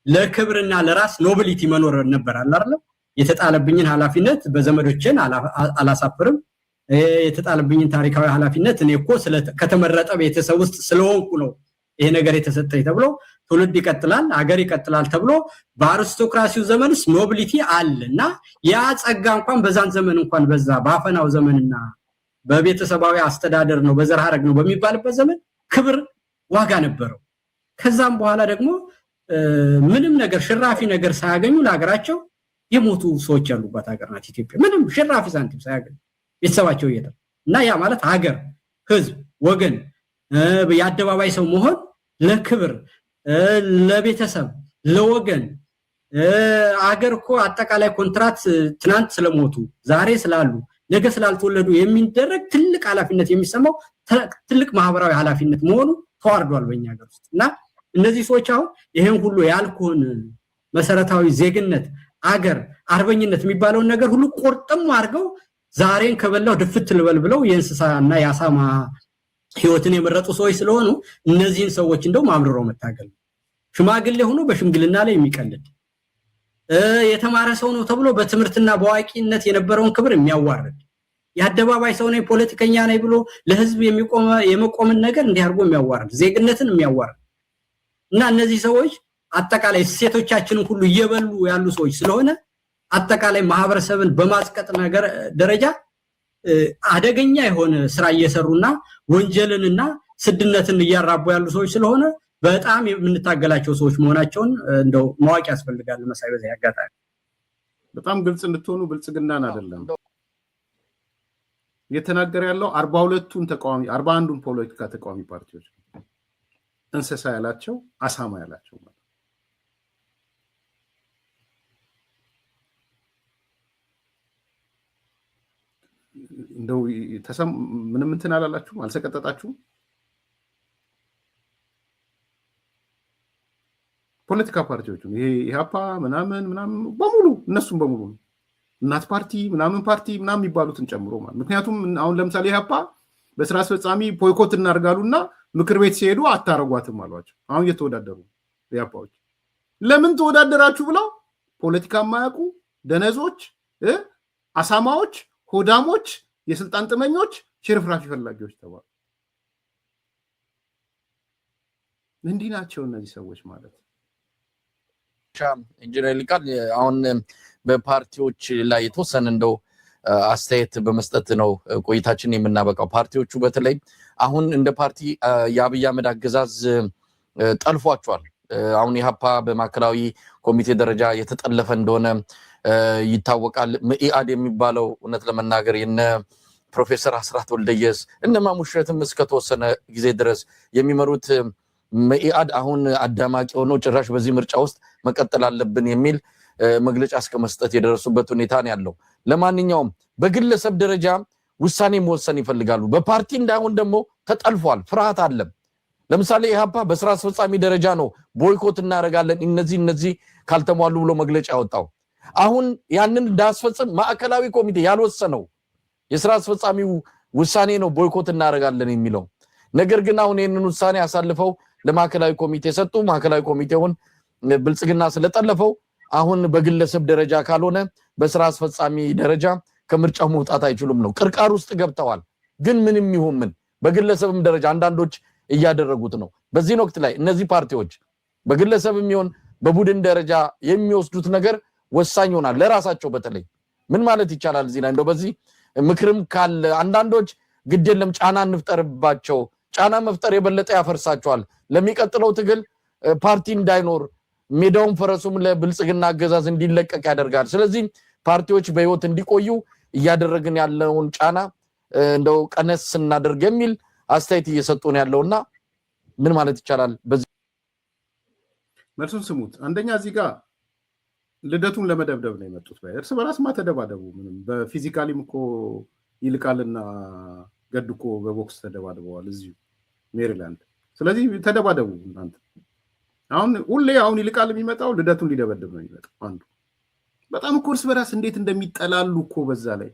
ለክብርና ለራስ ኖቢሊቲ መኖር ነበር አይደል? የተጣለብኝን ኃላፊነት በዘመዶችን አላሳፍርም፣ የተጣለብኝን ታሪካዊ ኃላፊነት እኔ እኮ ከተመረጠ ቤተሰብ ውስጥ ስለሆንኩ ነው ይሄ ነገር የተሰጠኝ ተብሎ ትውልድ ይቀጥላል፣ አገር ይቀጥላል ተብሎ በአሪስቶክራሲው ዘመንስ ኖቢሊቲ አለና ያ ጸጋ እንኳን በዛን ዘመን እንኳን በዛ ባፈናው ዘመንና በቤተሰባዊ አስተዳደር ነው በዘር ሐረግ ነው በሚባልበት ዘመን ክብር ዋጋ ነበረው። ከዛም በኋላ ደግሞ ምንም ነገር ሽራፊ ነገር ሳያገኙ ለሀገራቸው የሞቱ ሰዎች ያሉባት ሀገር ናት ኢትዮጵያ። ምንም ሽራፊ ሳንቲም ሳያገኙ ቤተሰባቸው ይሄዳል እና ያ ማለት ሀገር፣ ህዝብ፣ ወገን የአደባባይ ሰው መሆን ለክብር ለቤተሰብ ለወገን አገር እኮ አጠቃላይ ኮንትራት ትናንት ስለሞቱ ዛሬ ስላሉ ነገ ስላልተወለዱ የሚደረግ ትልቅ ኃላፊነት የሚሰማው ትልቅ ማህበራዊ ኃላፊነት መሆኑ ተዋርዷል በእኛ ሀገር ውስጥ እና እነዚህ ሰዎች አሁን ይሄን ሁሉ ያልኩን መሰረታዊ ዜግነት አገር አርበኝነት የሚባለውን ነገር ሁሉ ቆርጥም አድርገው ዛሬን ከበላው ድፍት ልበል ብለው የእንስሳና የአሳማ ህይወትን የመረጡ ሰዎች ስለሆኑ እነዚህን ሰዎች እንደው ማምርሮ መታገል ሽማግሌ ሆኖ በሽምግልና ላይ የሚቀልድ የተማረ ሰው ነው ተብሎ በትምህርትና በዋቂነት የነበረውን ክብር የሚያዋርድ የአደባባይ ሰው ነው ፖለቲከኛ ነው ብሎ ለህዝብ የመቆምን ነገር እንዲያርጎ የሚያዋርድ ዜግነትን የሚያዋርድ እና እነዚህ ሰዎች አጠቃላይ ሴቶቻችንን ሁሉ እየበሉ ያሉ ሰዎች ስለሆነ አጠቃላይ ማህበረሰብን በማስቀጥ ነገር ደረጃ አደገኛ የሆነ ስራ እየሰሩና ወንጀልንና ስድነትን እያራቡ ያሉ ሰዎች ስለሆነ በጣም የምንታገላቸው ሰዎች መሆናቸውን እንደው ማወቅ ያስፈልጋል። መሳይ በዚህ አጋጣሚ በጣም ግልጽ እንድትሆኑ ብልጽግናን አይደለም እየተናገረ ያለው 42ቱን ተቃዋሚ 41ዱን ፖለቲካ ተቃዋሚ ፓርቲዎች እንስሳ ያላቸው አሳማ ያላቸው ማለት እንደው ምንም እንትን አላላችሁም አልሰቀጠጣችሁም? ፖለቲካ ፓርቲዎቹ ይሄ ኢህአፓ ምናምን በሙሉ እነሱም በሙሉ እናት ፓርቲ ምናምን የሚባሉትን ጨምሮ ማለት ምክንያቱም አሁን ለምሳሌ ኢህአፓ በስራ አስፈጻሚ ቦይኮት እናርጋሉና ምክር ቤት ሲሄዱ አታረጓትም አሏቸው። አሁን እየተወዳደሩ ኢህአፓዎች ለምን ተወዳደራችሁ ብለው ፖለቲካ ማያውቁ ደነዞች፣ አሳማዎች፣ ሆዳሞች፣ የስልጣን ጥመኞች፣ ሽርፍራፊ ፈላጊዎች ተባሉ። እንዲህ ናቸው እነዚህ ሰዎች ማለት ኢንጂነር ሊቃል አሁን በፓርቲዎች ላይ የተወሰነ እንደው አስተያየት በመስጠት ነው ቆይታችን የምናበቃው። ፓርቲዎቹ በተለይ አሁን እንደ ፓርቲ የአብይ አህመድ አገዛዝ ጠልፏቸዋል። አሁን ኢህአፓ በማዕከላዊ ኮሚቴ ደረጃ የተጠለፈ እንደሆነ ይታወቃል። መኢአድ የሚባለው እውነት ለመናገር የነ ፕሮፌሰር አስራት ወልደየስ እነ ማሙሸትም እስከተወሰነ ጊዜ ድረስ የሚመሩት መኢአድ አሁን አዳማቂ ሆኖ ጭራሽ በዚህ ምርጫ ውስጥ መቀጠል አለብን የሚል መግለጫ እስከመስጠት የደረሱበት ሁኔታ ነው ያለው። ለማንኛውም በግለሰብ ደረጃ ውሳኔ መወሰን ይፈልጋሉ። በፓርቲ እንዳይሆን ደግሞ ተጠልፏል። ፍርሃት አለ። ለምሳሌ ኢህአፓ በስራ አስፈጻሚ ደረጃ ነው ቦይኮት እናደርጋለን እነዚህ ካልተሟሉ ብሎ መግለጫ ያወጣው። አሁን ያንን እንዳስፈጽም ማዕከላዊ ኮሚቴ ያልወሰነው የስራ አስፈጻሚው ውሳኔ ነው ቦይኮት እናደርጋለን የሚለው ነገር ግን አሁን ይሄንን ውሳኔ አሳልፈው ለማዕከላዊ ኮሚቴ ሰጡ። ማዕከላዊ ኮሚቴውን ብልጽግና ስለጠለፈው አሁን በግለሰብ ደረጃ ካልሆነ በስራ አስፈጻሚ ደረጃ ከምርጫው መውጣት አይችሉም ነው። ቅርቃር ውስጥ ገብተዋል። ግን ምንም ይሁን ምን በግለሰብም ደረጃ አንዳንዶች እያደረጉት ነው። በዚህ ወቅት ላይ እነዚህ ፓርቲዎች በግለሰብም ይሁን በቡድን ደረጃ የሚወስዱት ነገር ወሳኝ ይሆናል ለራሳቸው። በተለይ ምን ማለት ይቻላል እዚህ ላይ እንደው በዚህ ምክርም ካለ አንዳንዶች ግድ የለም ጫና እንፍጠርባቸው። ጫና መፍጠር የበለጠ ያፈርሳቸዋል። ለሚቀጥለው ትግል ፓርቲ እንዳይኖር ሜዳውን ፈረሱም ለብልጽግና አገዛዝ እንዲለቀቅ ያደርጋል። ስለዚህ ፓርቲዎች በህይወት እንዲቆዩ እያደረግን ያለውን ጫና እንደው ቀነስ እናደርግ የሚል አስተያየት እየሰጡ ነው ያለውና ምን ማለት ይቻላል በዚህ መልሱን ስሙት። አንደኛ እዚህ ጋር ልደቱን ለመደብደብ ነው የመጡት። እርስ በራስ ተደባደቡ። ምንም በፊዚካሊም እኮ ይልቃልና ገድኮ በቦክስ ተደባድበዋል እዚሁ ሜሪላንድ። ስለዚህ ተደባደቡ እናንተ። አሁን ይልቃል የሚመጣው ልደቱን ሊደበድብ ነው የሚመጣው። አንዱ በጣም እኮ እርስ በራስ እንዴት እንደሚጠላሉ እኮ በዛ ላይ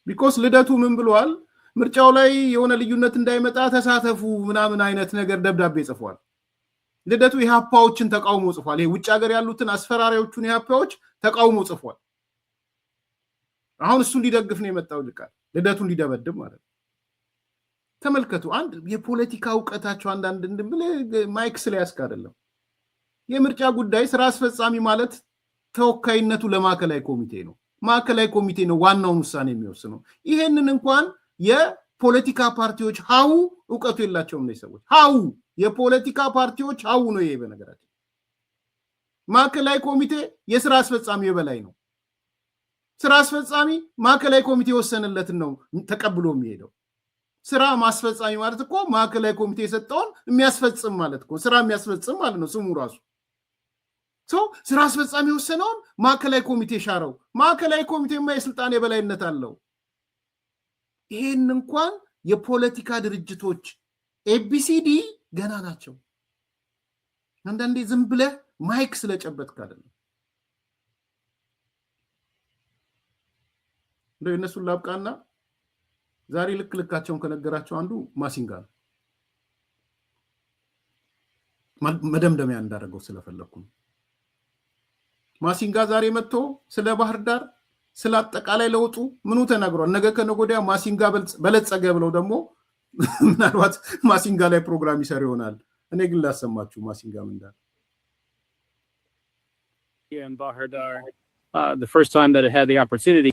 ቢኮስ ልደቱ ምን ብሏል? ምርጫው ላይ የሆነ ልዩነት እንዳይመጣ ተሳተፉ ምናምን አይነት ነገር ደብዳቤ ጽፏል። ልደቱ ኢህአፓዎችን ተቃውሞ ጽፏል። ይሄ ውጭ ሀገር ያሉትን አስፈራሪዎቹን ኢህአፓዎች ተቃውሞ ጽፏል። አሁን እሱ እንዲደግፍ ነው የመጣው ይልቃል፣ ልደቱን ሊደበድብ ማለት ነው። ተመልከቱ። አንድ የፖለቲካ እውቀታቸው አንዳንድ እንድብል ማይክ ስለያስክ አይደለም። የምርጫ ጉዳይ ስራ አስፈጻሚ ማለት ተወካይነቱ ለማዕከላዊ ኮሚቴ ነው። ማዕከላዊ ኮሚቴ ነው ዋናውን ውሳኔ የሚወስነው። ይሄንን እንኳን የፖለቲካ ፓርቲዎች ሀው እውቀቱ የላቸውም ነው ሰዎች ሀው የፖለቲካ ፓርቲዎች ሀው ነው ይሄ በነገራችን ማዕከላዊ ኮሚቴ የሥራ አስፈጻሚ የበላይ ነው ስራ አስፈጻሚ ማዕከላዊ ኮሚቴ ወሰነለትን ነው ተቀብሎ የሚሄደው ስራ ማስፈጻሚ ማለት እኮ ማዕከላዊ ኮሚቴ የሰጠውን የሚያስፈጽም ማለት እኮ ስራ የሚያስፈጽም ማለት ነው ስሙ ራሱ ስራ አስፈጻሚ ወሰነውን ማዕከላዊ ኮሚቴ ሻረው ማዕከላዊ ኮሚቴማ የስልጣን የበላይነት አለው ይሄን እንኳን የፖለቲካ ድርጅቶች ኤቢሲዲ ገና ናቸው አንዳንዴ ዝም ብለህ ማይክ ስለጨበጥክ አይደለም እንደው እነሱን ላብቃና ዛሬ ልክልካቸውን ከነገራቸው አንዱ ማሲንጋ ነው መደምደሚያ እንዳደረገው ስለፈለኩ ማሲንጋ ዛሬ መጥቶ ስለ ባህር ዳር ስለ አጠቃላይ ለውጡ ምኑ ተናግሯል ነገ ከነጎዲያ ማሲንጋ በለጸገ ብለው ደግሞ ምናልባት ማሲንጋ ላይ ፕሮግራም ይሰር ይሆናል እኔ ግን ላሰማችሁ ማሲንጋ ምንዳል in Bahir Dar the first time that it had the opportunity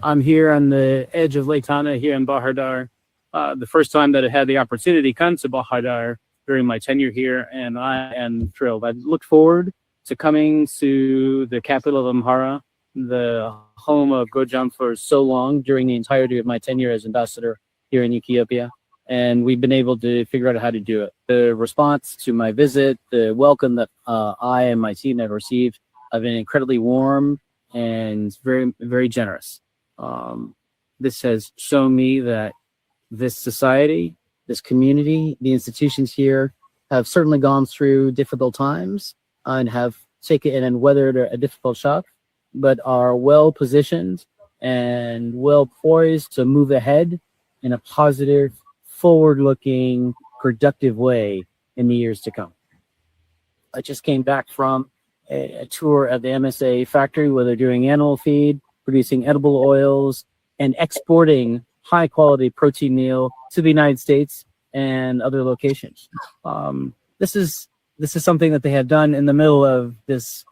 I'm here on the edge of Lake Tana here in Bahir Dar the first time that it had the opportunity come to Bahir Dar during my tenure here and I am thrilled I look forward to coming to the capital of Amhara, the home of Gojam for so long during the entirety of my tenure as ambassador here in Ethiopia. And we've been able to figure out how to do it. The response to my visit, the welcome that I and my team have received have been incredibly warm and very, very generous. This has shown me that this society, this community, the institutions here have certainly gone through difficult times and have taken and weathered a difficult shock, but are well positioned and well poised to move ahead in a positive, forward-looking, productive way in the years to come. I just came back from a tour of the MSA factory where they're doing animal feed, producing edible oils, and exporting high-quality protein meal to the United States and other locations. This is something that they have done in the middle of this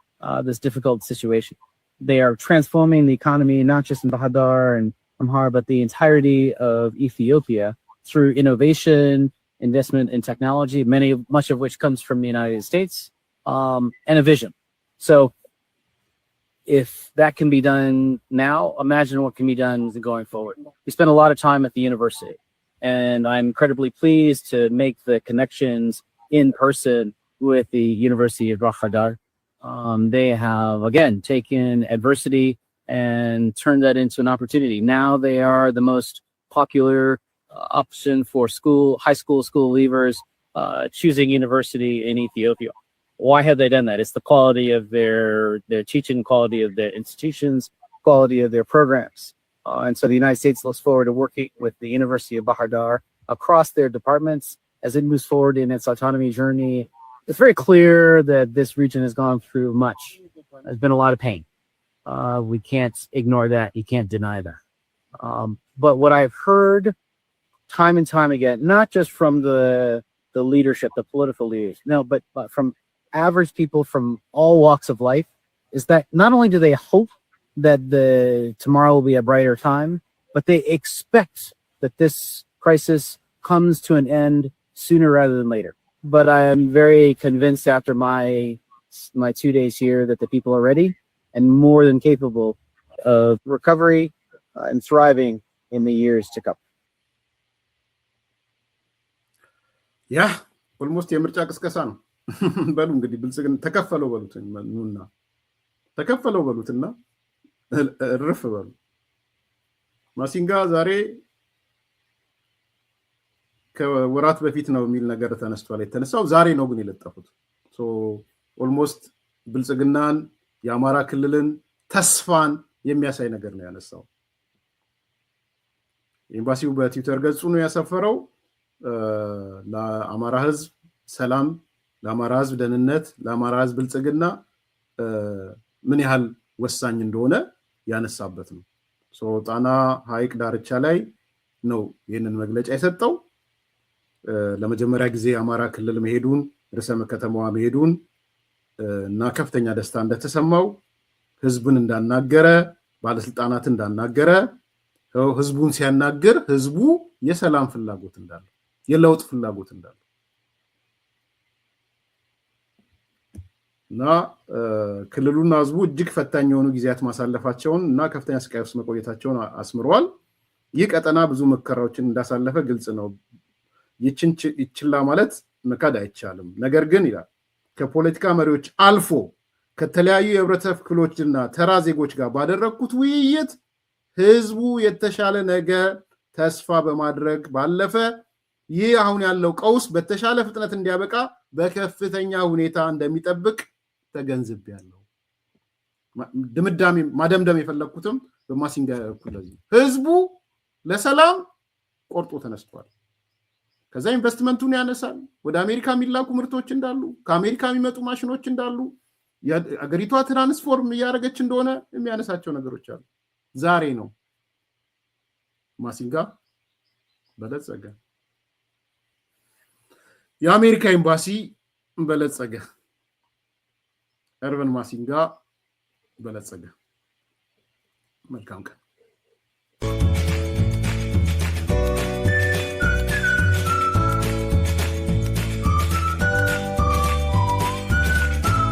difficult situation. They are transforming the economy, not just in Bahir Dar and Amhara, but the entirety of Ethiopia through innovation, investment in technology, much of which comes from the United States, and a vision. So if that can be done now, imagine what can be done going forward. We spent a lot of time at the university, and I'm incredibly pleased to make the connections in person with the University of Bahir Dar. They have, again, taken adversity and turned that into an opportunity. Now they are the most popular option for high school leavers choosing university in Ethiopia. Why have they done that? It's the quality of their teaching, quality of their institutions, quality of their programs. And so the United States looks forward to working with the University of Bahir Dar across their departments as it moves forward in its autonomy journey. It's very clear that this region has gone through much. There's been a lot of pain. We can't ignore that. You can't deny that. But what I've heard time and time again, not just from the leadership, the political leaders, no, but from average people from all walks of life, is that not only do they hope that tomorrow will be a brighter time, but they expect that this crisis comes to an end sooner rather than later. But I am very convinced after my 2 days here that the people are ready and more than capable of recovery and thriving in the years to come. Yeah, almost የምርጫ ቅስቀሳ ነው በሉ እንግዲህ ብልጽግና ተከፈለው በሉትና እርፍ በሉ ማሲንጋ ዛሬ ከወራት በፊት ነው የሚል ነገር ተነስቷል የተነሳው ዛሬ ነው ግን የለጠፉት ኦልሞስት ብልጽግናን የአማራ ክልልን ተስፋን የሚያሳይ ነገር ነው ያነሳው ኤምባሲው በትዊተር ገጹ ነው ያሰፈረው ለአማራ ህዝብ ሰላም ለአማራ ህዝብ ደህንነት ለአማራ ህዝብ ብልጽግና ምን ያህል ወሳኝ እንደሆነ ያነሳበት ነው ጣና ሐይቅ ዳርቻ ላይ ነው ይሄንን መግለጫ የሰጠው ለመጀመሪያ ጊዜ አማራ ክልል መሄዱን ርዕሰ ከተማዋ መሄዱን እና ከፍተኛ ደስታ እንደተሰማው ህዝብን እንዳናገረ ባለስልጣናት እንዳናገረ ህዝቡን ሲያናገር ህዝቡ የሰላም ፍላጎት እንዳለው የለውጥ ፍላጎት እንዳለው እና ክልሉና ህዝቡ እጅግ ፈታኝ የሆኑ ጊዜያት ማሳለፋቸውን እና ከፍተኛ ስቃይ ውስጥ መቆየታቸውን አስምረዋል። ይህ ቀጠና ብዙ መከራዎችን እንዳሳለፈ ግልጽ ነው። ይችላ ማለት መካድ አይቻልም። ነገር ግን ይላል ከፖለቲካ መሪዎች አልፎ ከተለያዩ የህብረተሰብ ክፍሎችና ተራ ዜጎች ጋር ባደረኩት ውይይት ህዝቡ የተሻለ ነገር ተስፋ በማድረግ ባለፈ ይህ አሁን ያለው ቀውስ በተሻለ ፍጥነት እንዲያበቃ በከፍተኛ ሁኔታ እንደሚጠብቅ ተገንዝቤያለሁ። ማደምደም የፈለኩትም በማሲንጋ ኩለዚ ህዝቡ ለሰላም ቆርጦ ተነስቷል። ከዛ ኢንቨስትመንቱን ያነሳል። ወደ አሜሪካ የሚላኩ ምርቶች እንዳሉ፣ ከአሜሪካ የሚመጡ ማሽኖች እንዳሉ፣ አገሪቷ ትራንስፎርም እያደረገች እንደሆነ የሚያነሳቸው ነገሮች አሉ። ዛሬ ነው ማሲንጋ በለጸገ፣ የአሜሪካ ኤምባሲ በለጸገ፣ ኤርቨን ማሲንጋ በለጸገ። መልካም ቀን።